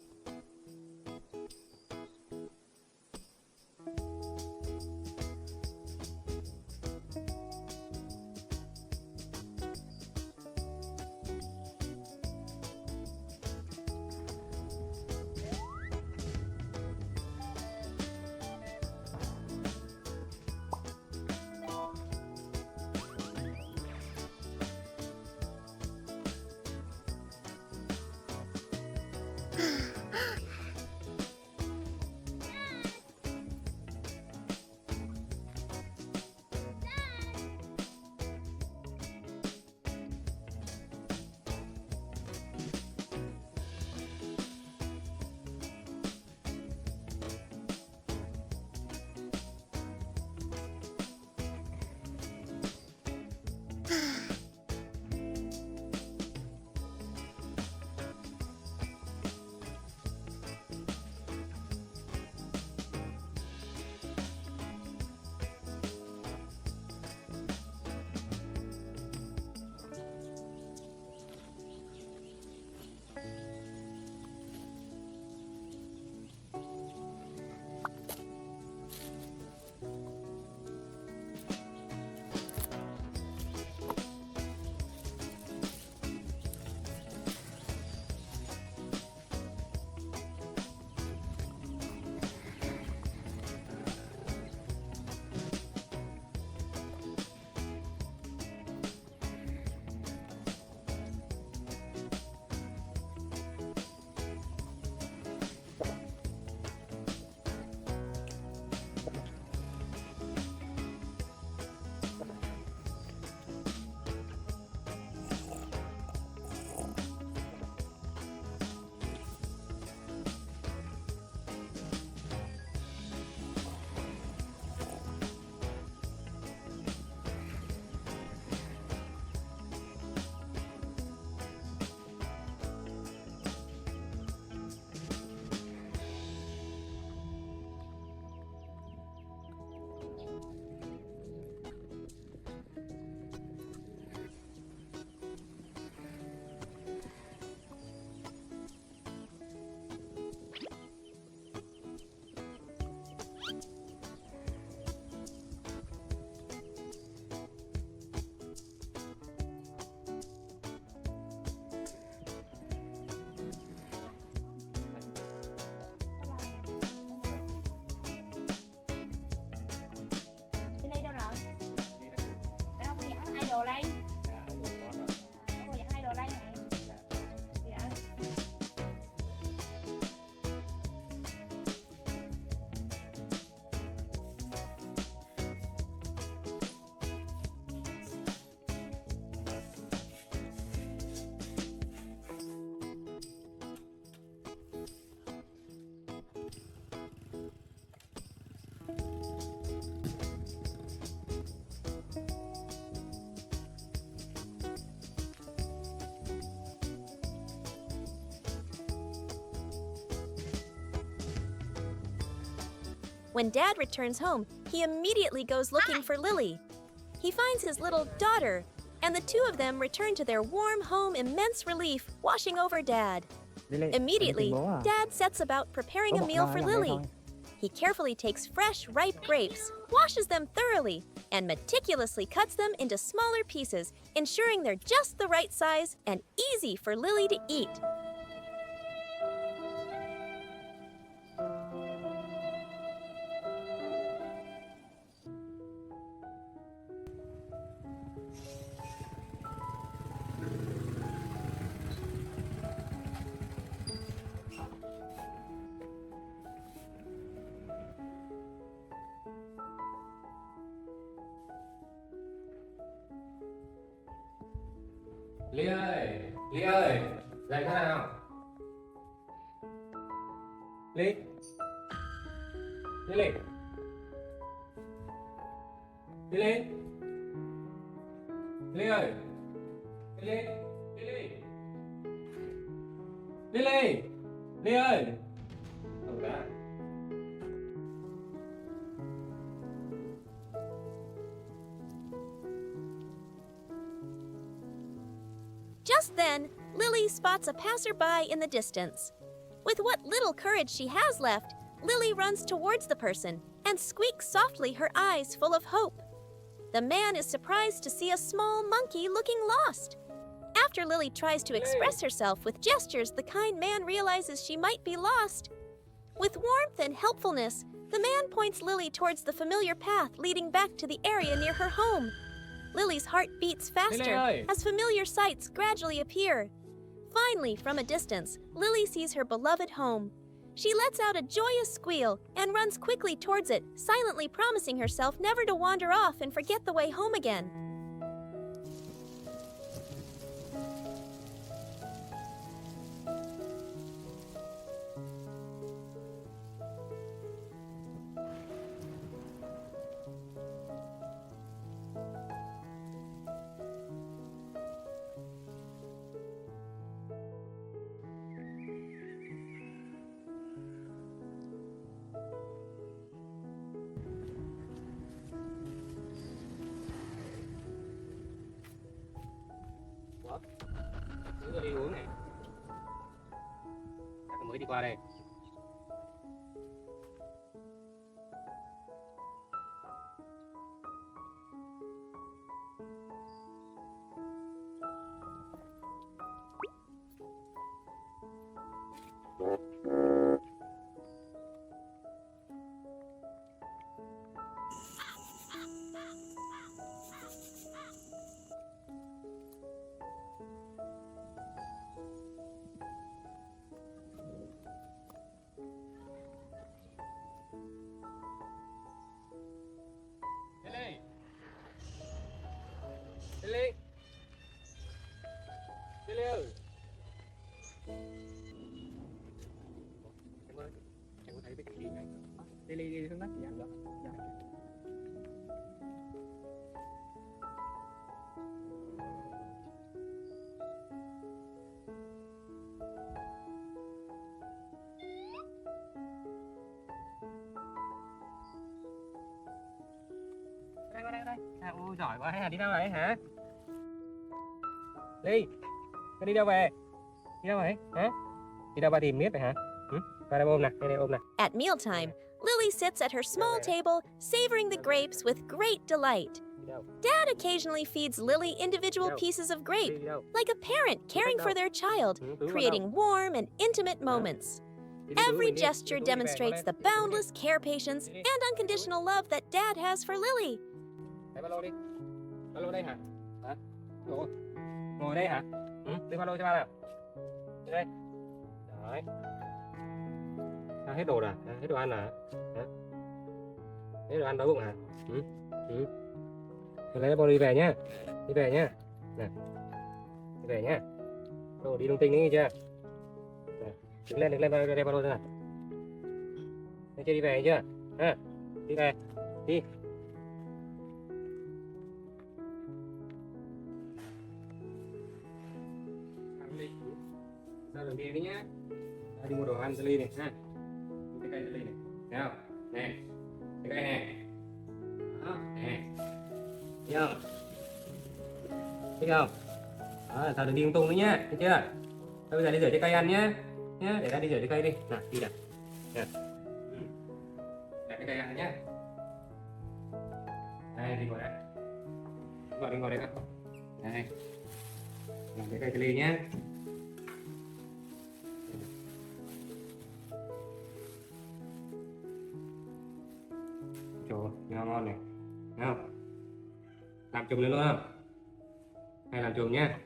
When Dad returns home, he immediately goes looking for Lily. He finds his little daughter, and the two of them return to their warm home, immense relief, washing over Dad. Immediately, Dad sets about preparing a meal for Lily. He carefully takes fresh, ripe grapes, washes them thoroughly, and meticulously cuts them into smaller pieces, ensuring they're just the right size and easy for Lily to eat. Ly ơi, Ly ơi, dậy thế nào? Ly, Ly, Ly, Ly ơi, Ly, Ly, Ly, Ly ơi. Đâu ra? Just then, Lily spots a passerby in the distance. With what little courage she has left, Lily runs towards the person and squeaks softly, her eyes full of hope. The man is surprised to see a small monkey looking lost. After Lily tries to express herself with gestures, the kind man realizes she might be lost. With warmth and helpfulness, the man points Lily towards the familiar path leading back to the area near her home. Lily's heart beats faster as familiar sights gradually appear. Finally, from a distance, Lily sees her beloved home. She lets out a joyous squeal and runs quickly towards it, silently promising herself never to wander off and forget the way home again. Đứng rồi đi uống này. Chắc mới đi qua đây. Lily, Lily, Lily ơi. Em ơi, em có thấy cái gì này không? Lily đi xuống đất thì ăn được. Đây. À, ôi giỏi quá, hay đi đâu vậy hả? Đi, con đi đâu về? Đi đâu vậy? Hả? Đi đâu ba tìm miết vậy hả? Ba đây ôm nè, đây ôm nè. At mealtime, Lily sits at her small table, savoring the grapes with great delight. Dad occasionally feeds Lily individual pieces of grape, like a parent caring for their child, creating warm and intimate moments. Every gesture demonstrates the boundless care, patience, and unconditional love that Dad has for Lily. Lấy ba lô đi. Ba lô đây hả? Hả? Ngồi đây hả? Đưa ba lô cho ba nào. Đây. Đấy. À, hết đồ rồi à? Hết đồ ăn à? Hả? Hết đồ ăn đói bụng hả? Lấy ba lô đi về nhá. Đi về nhá. Nè. Đi về nhá. Đồ đi lung tinh đấy nghe chưa? Nè. Đứng lên đây ba lô ra. Nghe chưa, đi về chưa? Ha? Đi về. Đi. Ra đường đi nhá. Đi mua đồ ăn cho Ly này ha. Cái cây cho Ly này. Thấy không? Nè. Thích không? Đó, sao đừng đi lung tung nữa nhá, thấy chưa? Thôi bây giờ đi rửa trái cây ăn nhá. Nhá, để ra đi rửa trái cây đi. Nào, đi nào. Nè. Để trái cây ăn nhá. Đây, đi ngồi đây. Đi ngồi đây các. Đây. Làm trái cây ly nhá. Trời, ngon này. Thấy không? Làm chùm lên luôn không? Hay làm chùm nhá.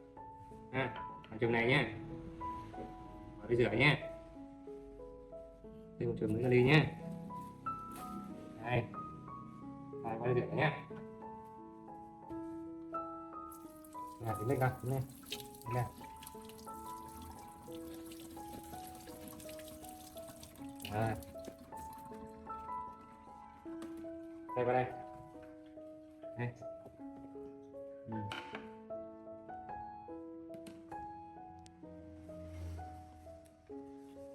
Ha, làm chùm này nhá. Rồi đi rửa nhá. Thêm chùm nữa ly nhá. Đây. Đây, qua đi rửa nhá. Nào, tính lên coi, tính lên. Tính lên. Rồi. Đây vào đây. Đây.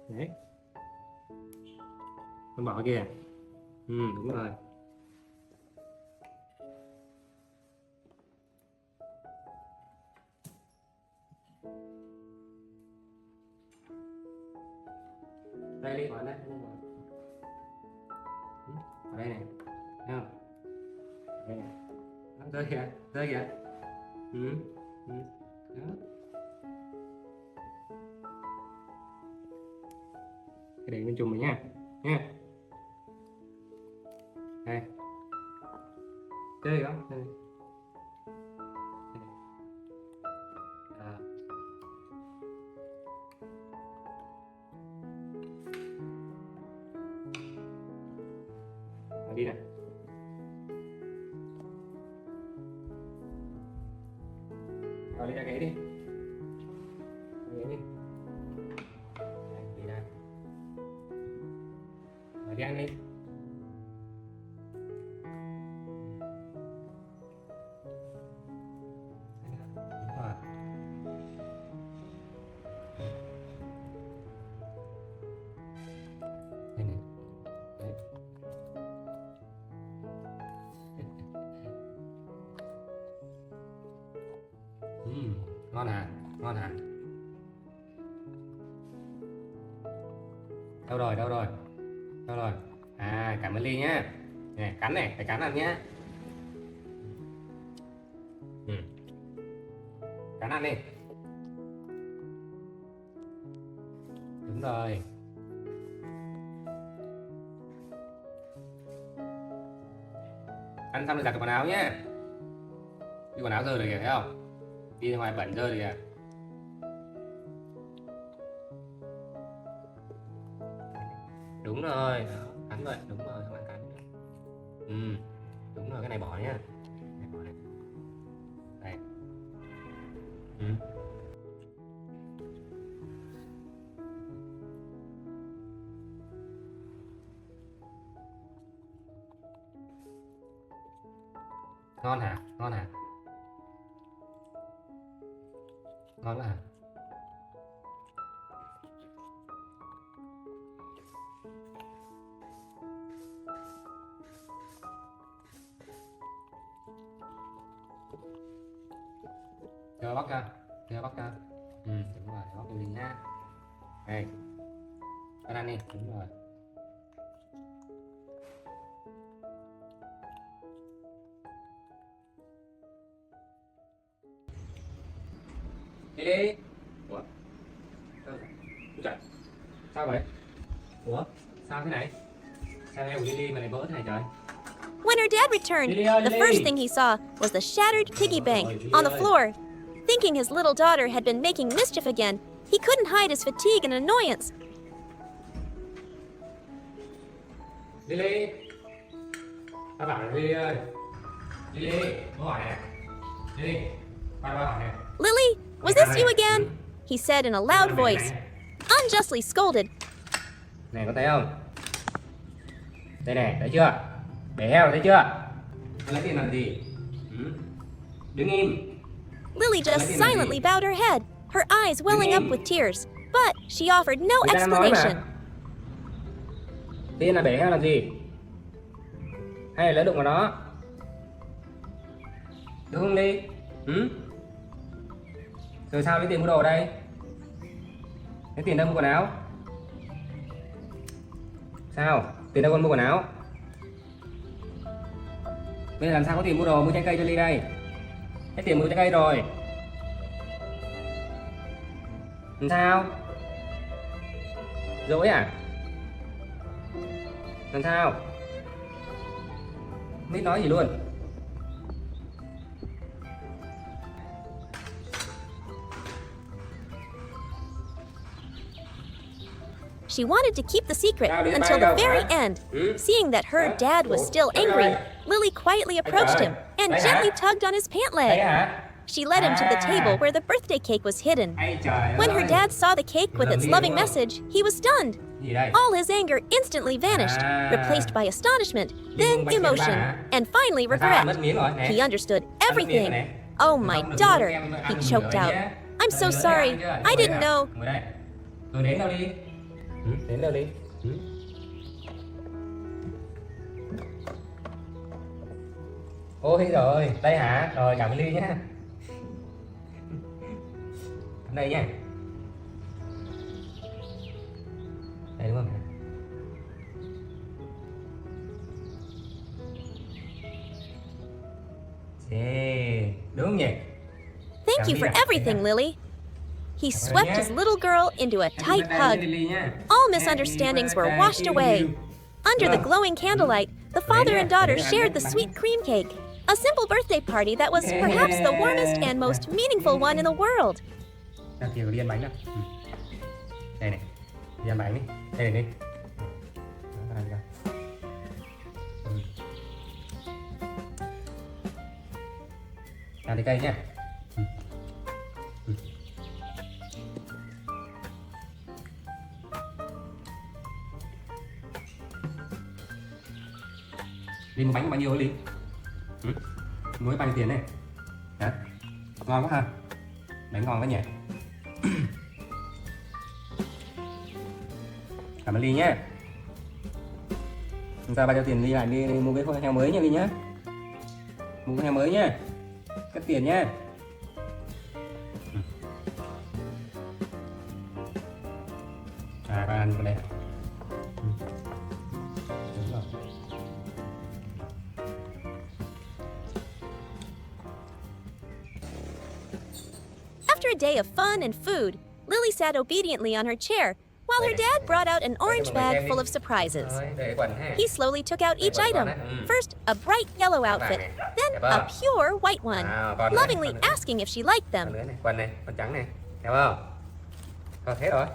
Đấy. Con bỏ kìa. Đúng rồi. Đây đi, bỏ đây. Ở đây này. Thấy không? Đây này. Rơi kìa, rơi kìa. Đó. Cái để bên chùm này nha. Nha. Đây. Chơi không? Đây. À. Đi này. Rồi đi ra ghế đi. Ghế đi. Đây, đi ra. Rồi đi ăn đi. Ngon hả? Ngon hả? Đâu rồi? Đâu rồi? Đâu rồi? À, cảm ơn Ly nhá. Này, cắn này, phải cắn ăn nhá. Cắn ăn đi. Đúng rồi. Ăn xong rồi giặt quần áo nhá. Đi quần áo rơi rồi kìa, thấy không? Đi ra ngoài bẩn rơi rồi kìa. Đúng rồi, đó, cắn vậy, đúng rồi, không ăn cắn. Đúng rồi, cái này bỏ nhá. Này bỏ này. Đây. Ngon hả? Ngon hả? Ngon hả? Chờ bóc ra, chờ bóc ra. Đúng rồi, bóc vô đi nha. Đây, ăn đi, đúng rồi. Đi đi. Ủa? Sao vậy? Ủa? Sao thế này? Sao em của Lily mà lại vỡ thế này trời? When her dad returned, the first thing he saw was the shattered piggy bank on the floor. Thinking his little daughter had been making mischief again, he couldn't hide his fatigue and annoyance. Lily! Tao bảo là Lily ơi! Lily! Có hỏi nè! Lily! Qua hỏi nè! Lily, was this you again? He said in a loud voice, unjustly scolded. Này, có thấy không? Đây này, thấy chưa? Bể heo thấy chưa? Con lấy tiền làm gì? Đứng im! Lily just silently bowed her head, her eyes welling up with tears, but she offered no Người ta đang nói explanation. mà. Tiền là bể heo làm gì? Hay là lỡ đụng vào nó? Đúng không Ly? Rồi sao lấy tiền mua đồ ở đây? Lấy tiền đâu mua quần áo? Sao? Tiền đâu con mua quần áo? Bây giờ làm sao có tiền mua đồ mua trái cây cho Ly đây? Hết tiền mua trái cây rồi. Làm sao? Dỗi à? Làm sao? Không biết nói gì luôn. She wanted to keep the secret Nào, đi until bay the đâu very hả? end. Ừ. Seeing that her Hả? dad was Ủa, still tới angry, đây. Lily quietly approached trời. him and Đấy gently hả? tugged on his pant Đấy leg. hả? She led him to the table À. where the birthday cake was hidden. Ây trời When her ơi. dad saw the cake with Làm its gì loving đúng không? message, he was stunned. Gì đây? All his anger instantly vanished, À. replaced by astonishment, Nhưng then bánh kem emotion, hả? and finally Tại sao ăn mất regret. miếng rồi nè? He understood Ăn mất miếng rồi everything. nè. Oh, my Không được daughter, ăn he được choked nữa out. nhé. I'm so Ăn nữa sorry. ăn chưa? I Ngồi didn't đây know. nào. Ngồi đây. Rồi đến đâu đi? Đến đâu đi? Ôi rồi, đây hả? Rồi cảm ơn Ly nhá. Đây nha. Đây đúng không? Đúng không nhỉ? Thank you for everything, Lily. He swept his little girl into a tight hug. All misunderstandings were washed away. Under the glowing candlelight, the father and daughter shared the sweet cream cake, a simple birthday party that was perhaps the warmest and most meaningful one in the world. Nào kìa, đi ăn bánh nào. Đây này, đi ăn bánh đi. Đây này đi. Đó, ăn kìa. Ăn tí cây nhá. Đi mua bánh bao nhiêu đi? Mua bao nhiêu tiền này? Hả? Ngon quá ha. Bánh ngon quá nhỉ. Cảm ơn Ly nhé. Chúng ta bao nhiêu tiền Ly lại đi mua cái con heo mới nha Ly nhé. Mua con heo mới nhá. Cất tiền nhá. À, con ăn vào đây. Đúng rồi. After a day of fun and food, Lily sat obediently on her chair while her dad brought out an orange bag full of surprises. Rồi, để quần ha. He slowly took out each item. First, a bright yellow outfit, then a pure white one, lovingly asking if she liked Quần them. nữa này, quần trắng này, thấy không? Rồi, thế rồi.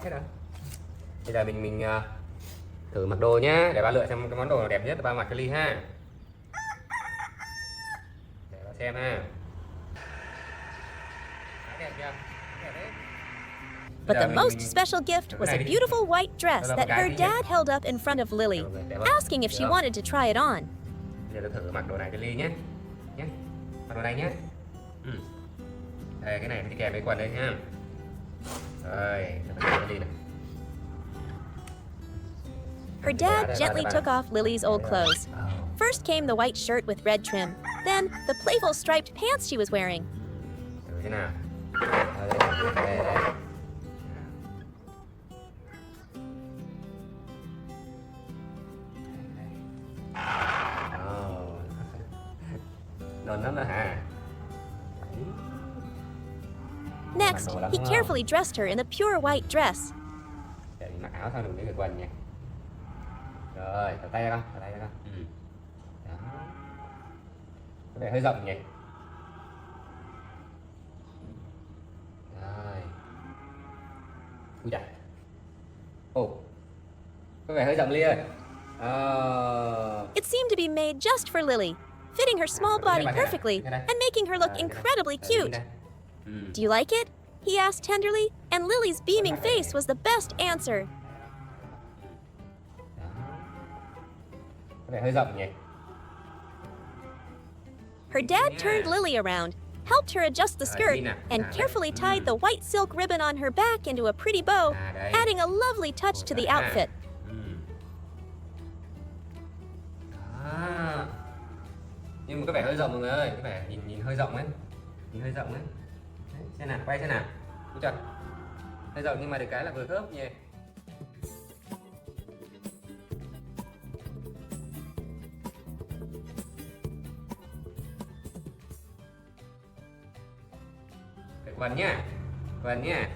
Bây giờ mình thử mặc đồ nhá, để ba lựa xem cái món đồ nào đẹp nhất để ba mặc cho Ly ha. Để ba xem ha. Đẹp chưa? Đẹp đấy. But the most special gift was a beautiful white dress that her dad held up in front of Lily, asking if she wanted to try it on. Bây giờ tôi thử mặc đồ này cho Ly nhé. Mặc đồ này nhé. Đây, cái này đi kèm với quần đây nha. Rồi, cho Ly này. Her dad gently took off Lily's old clothes. First came the white shirt with red trim, then the playful striped pants she was wearing. Thử thế nào? Đây. Ngon lắm đó hả? Next, he carefully dressed her in the pure white dress. Để mình mặc áo xong mình mới được quần nha. Rồi, thở tay ra con, Đó. Có vẻ hơi rộng nhỉ? Rồi. Ui chà. Ồ. Có vẻ hơi rộng Ly ơi. It seemed to be made just for Lily, fitting her small body perfectly and making her look incredibly cute. Do you like it? He asked tenderly, and Lily's beaming face was the best answer. Có vẻ hơi rộng nhỉ? Her dad turned Lily around, helped her adjust the skirt, and carefully tied the white silk ribbon on her back into a pretty bow, adding a lovely touch to the outfit. Nhưng mà có vẻ hơi rộng mọi người ơi, có vẻ nhìn hơi rộng ấy. Nhìn hơi rộng ấy. Xem nào, quay xem nào. Đúng chưa? Bây giờ nhưng mà được cái là vừa khớp nha. Quần nha, quần nha.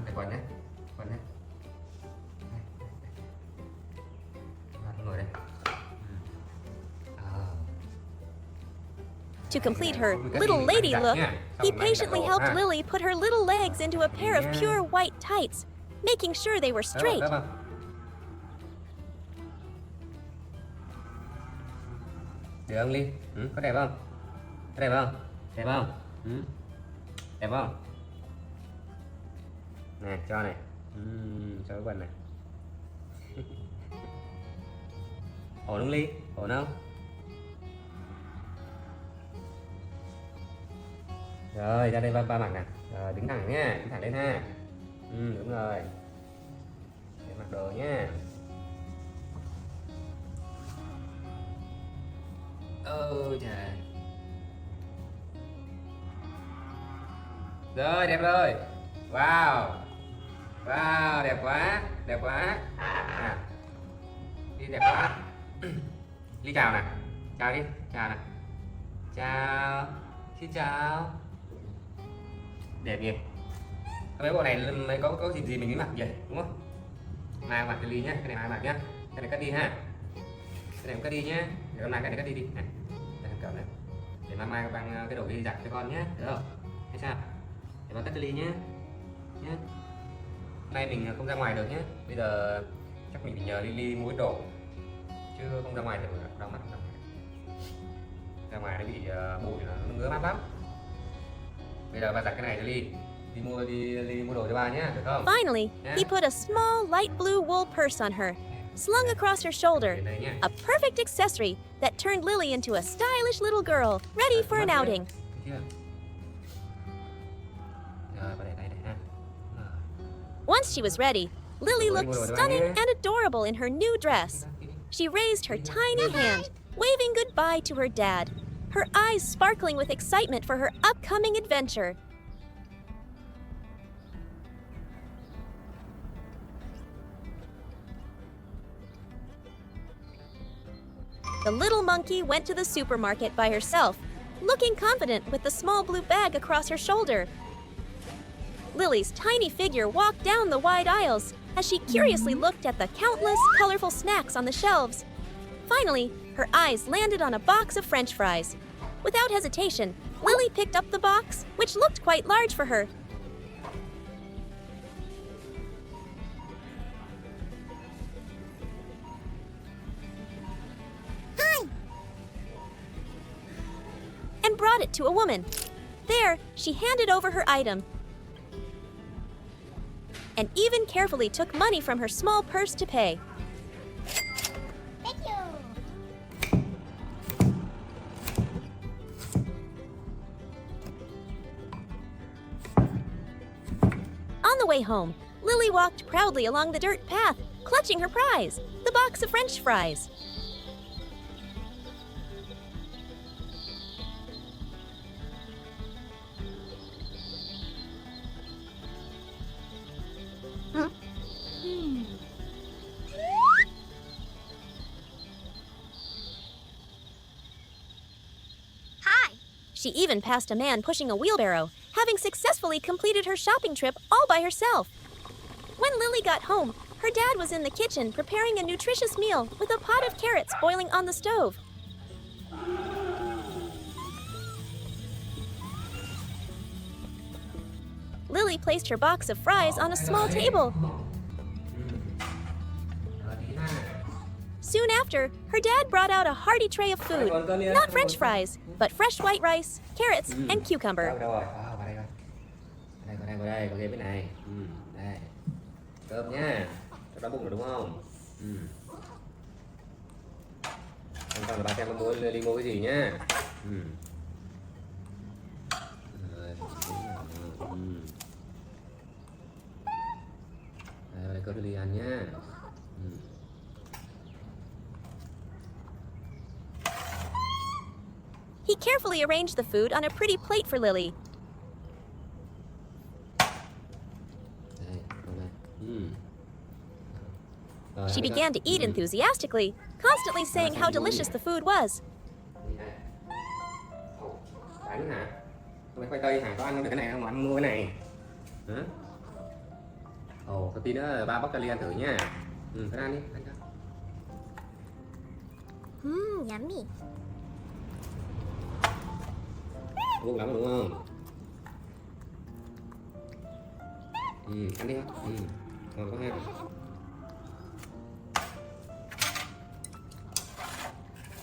Phải quần nhé, quần nhé. Ngồi đây. To complete her little lady look, he patiently helped Lily put her little legs into a pair of pure white tights, making sure they were straight. Được không Ly? Có đẹp không? Có đẹp không? Đẹp không? Đẹp không? Nè, cho này. Cho cái quần này. Ổn không Ly? Ổn không? Rồi, ra đây ba mặc nè. Rồi, đứng thẳng nha, đứng thẳng lên ha. Đúng rồi. Để mặc đồ nha. Ôi trời. Rồi, đẹp rồi. Wow. Wow, đẹp quá. Đẹp quá. Đi đẹp quá. Ly chào nè. Chào đi, chào nè. Chào. Xin chào. Đẹp nhỉ. Mấy bộ này mấy có gì mình mới mặc vậy, đúng không? Mai mặc cái Ly nhá, cái này mai mặc nhá. Cái này cắt đi ha. Cái này cũng cắt đi nhá. Để hôm nay cái này cắt đi này. Đây cậu này. Để mai bằng cái đồ đi giặt cho con nhé, được không? Hay sao? Để con cắt cho Ly nhé. Nhé. Nay mình không ra ngoài được nhé. Bây giờ chắc mình phải nhờ Ly mua đồ. Chứ không ra ngoài được, đau mắt ra ngoài. Ra ngoài nó bị bụi nó ngứa mắt lắm. Bây giờ ba giặt cái này cho Ly. Ly mua đồ cho ba nhé, được không? Finally, he put a small light blue wool purse on her, slung across her shoulder, a perfect accessory that turned Lily into a stylish little girl, ready for an outing. Once she was ready, Lily looked stunning and adorable in her new dress. She raised her tiny hand, waving goodbye to her dad, her eyes sparkling with excitement for her upcoming adventure. The little monkey went to the supermarket by herself, looking confident with the small blue bag across her shoulder. Lily's tiny figure walked down the wide aisles as she curiously looked at the countless colorful snacks on the shelves. Finally, her eyes landed on a box of French fries. Without hesitation, Lily picked up the box, which looked quite large for her. And brought it to a woman. There, she handed over her item and even carefully took money from her small purse to pay. Thank you. On the way home, Lily walked proudly along the dirt path, clutching her prize, the box of French fries. Hi. She even passed a man pushing a wheelbarrow, having successfully completed her shopping trip all by herself. When Lily got home, her dad was in the kitchen preparing a nutritious meal with a pot of carrots boiling on the stove. Lily placed her box of fries on a small table. Soon after, her dad brought out a hearty tray of food. Not French fries, but fresh white rice, carrots, and cucumber. Đâu rồi? Vào đây, có ghế bên này. Đây. Cơm nhá. Cho đói bụng rồi đúng không? Quan trọng là bà xem có đi mua cái gì nhá. Đây, cơm đi ăn nhá. He carefully arranged the food on a pretty plate for Lily. Đây, vào đây. Rồi, She ăn đi began to con. eat enthusiastically, constantly saying how delicious the food was. Đi đây. Ồ, đánh hả? Hôm nay khoai tây hả? Có ăn được cái này không? Ăn mua cái này. Hả? Ồ, có tí nữa ba bóc cho Ly ăn thử nha. Cứ ăn đi, ăn cho. Yummy. Ngon lắm đúng không? Ăn đi con. Ngon quá ha.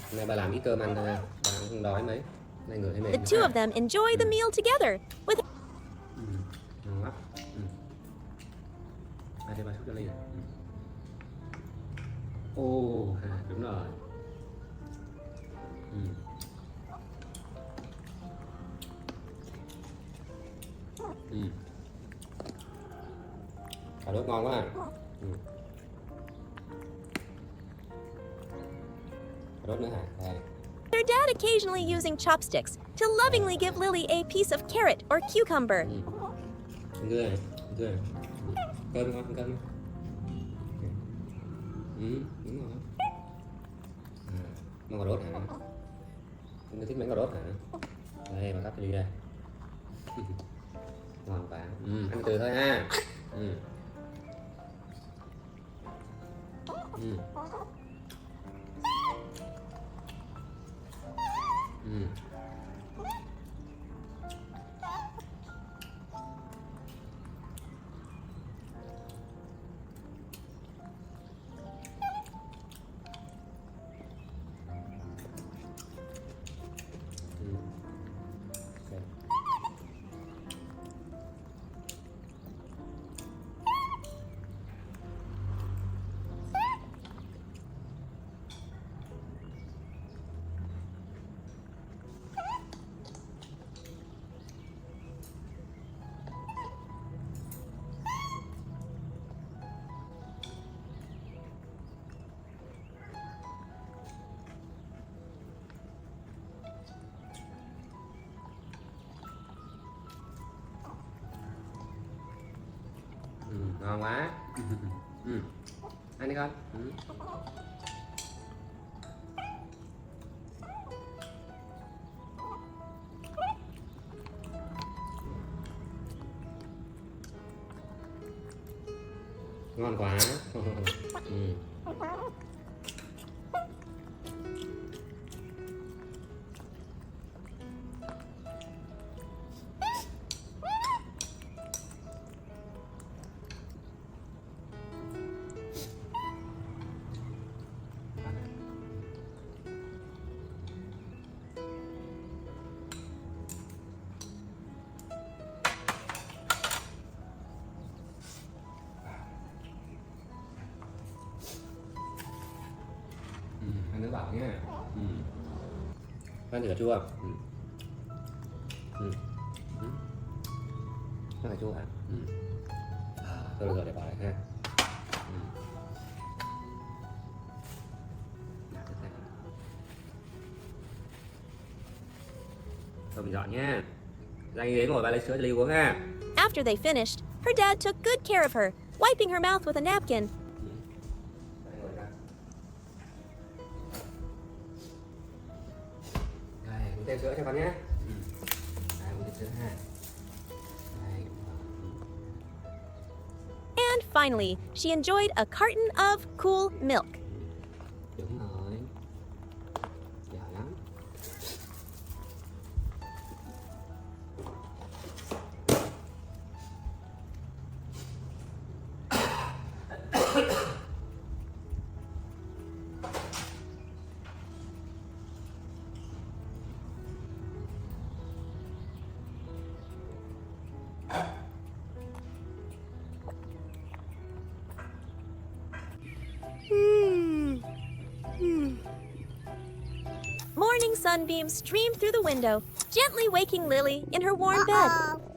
Hôm nay bà làm ít cơm ăn thôi ha. Bà cũng không đói mấy. Hôm nay người thấy mệt. The two of them enjoy the meal together, with Ngon lắm. Ai đây bà xúc cho Ly à? Ồ, đúng rồi. Cà rốt ngon quá à. Cà rốt nữa hả? Đây. their dad occasionally using chopsticks to lovingly give Lily a piece of carrot or cucumber. Ăn dưa này, ăn dưa này. Cơm ngon, ăn cơm. Đúng rồi. Món cà rốt hả? Anh thích món cà rốt hả? Đây, bà cắt cho Ly đây. Ngon quá. Ăn từ thôi ha. Okay. Ngon quá. Ăn đi con. Ngon quá. Ăn nước bảo nha. Ăn thử cà chua. Ăn cà chua hả? Thôi được rồi, để bỏ lại ha. Thôi mình dọn nha. Ra như thế ngồi bà lấy sữa cho Ly uống ha. After they finished, her dad took good care of her, wiping her mouth with a napkin. Đây, uống thêm sữa cho con nhé. Đây, uống thêm sữa ha. Đây. And finally, she enjoyed a carton of cool milk. Đúng rồi. Giỏi lắm. Morning sunbeams streamed through the window, gently waking Lily in her warm bed.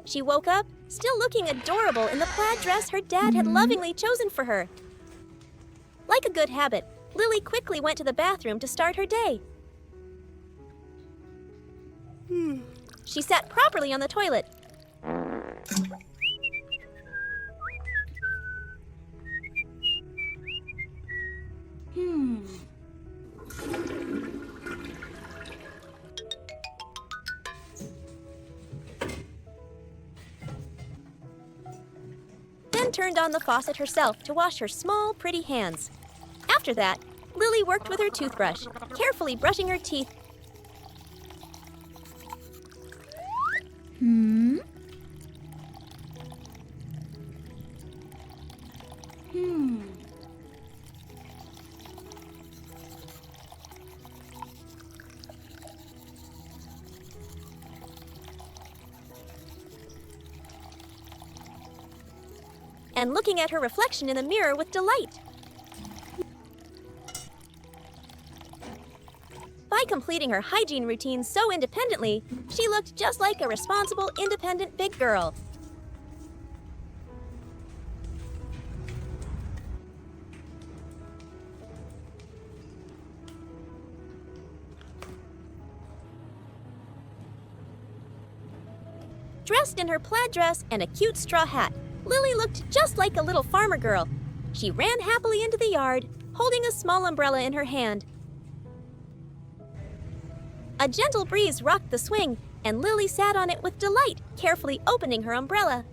She woke up, still looking adorable in the plaid dress her dad had lovingly chosen for her. Like a good habit, Lily quickly went to the bathroom to start her day. She sat properly on the toilet. Then turned on the faucet herself to wash her small, pretty hands. After that, Lily worked with her toothbrush, carefully brushing her teeth. And looking at her reflection in the mirror with delight. By completing her hygiene routine so independently, she looked just like a responsible, independent big girl. Dressed in her plaid dress and a cute straw hat, Lily looked just like a little farmer girl. She ran happily into the yard, holding a small umbrella in her hand. A gentle breeze rocked the swing, and Lily sat on it with delight, carefully opening her umbrella.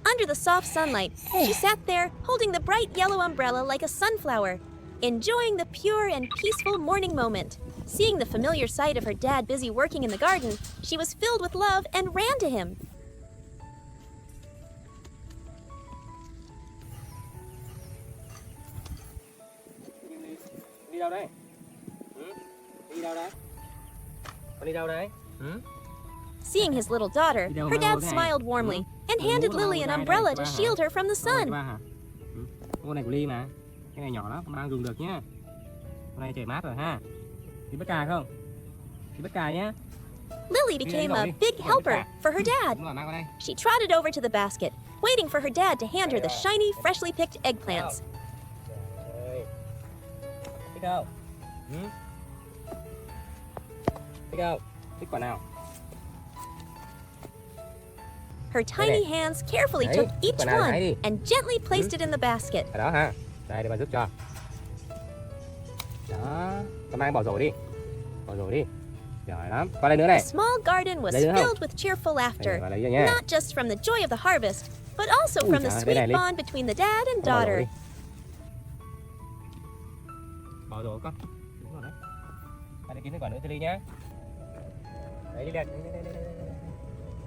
Under the soft sunlight, she sat there holding the bright yellow umbrella like a sunflower, enjoying the pure and peaceful morning moment. Seeing the familiar sight of her dad busy working in the garden, she was filled with love and ran to him. Đi đâu đây? Đi đâu đấy? Con đi đâu đấy? Seeing his little daughter, her dad smiled warmly and handed Lily an umbrella to shield her from the sun. Con này của Ly mà. Cái này nhỏ lắm, con mang dùng được nhá. Con này trời mát rồi ha. Đi bắt cà không? Đi bắt cà nhé. Lily became a big helper for her dad. She trotted over to the basket, waiting for her dad to hand her the shiny, freshly picked eggplants. Thích không? Thích không? Thích quả nào? Her tiny hands carefully took each one and gently placed it in the basket. Ở đó ha. Đây để bà giúp cho. Đó, con mang bỏ rổ đi. Bỏ rổ đi. Giỏi lắm. Qua đây nữa này. The small garden was filled with cheerful laughter, not just from the joy of the harvest, but also from the sweet bond between the dad and daughter. Bỏ rổ con. Đúng rồi đấy. Qua đây kiếm cái quả nữa cho Ly nhá. Đấy đi đây.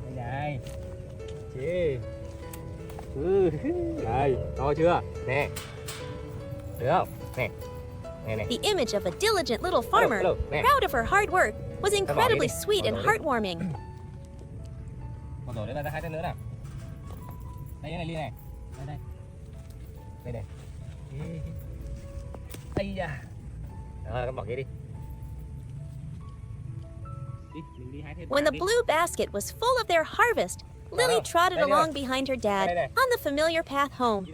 Đây này. Chị. Đây, to chưa? Nè. Được không? Nè. The image of a diligent little farmer, proud of her hard work, was incredibly sweet and heartwarming. Bỏ rổ đấy ra 2 tên nữa nào. Đây này Ly này. Đây đây. Đây này. Ây da. Rồi con bỏ kia đi. When the blue basket was full of their harvest, Lily trotted along behind her dad on the familiar path home.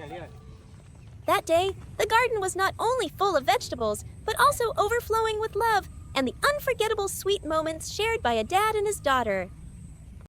That day, the garden was not only full of vegetables, but also overflowing with love and the unforgettable sweet moments shared by a dad and his daughter.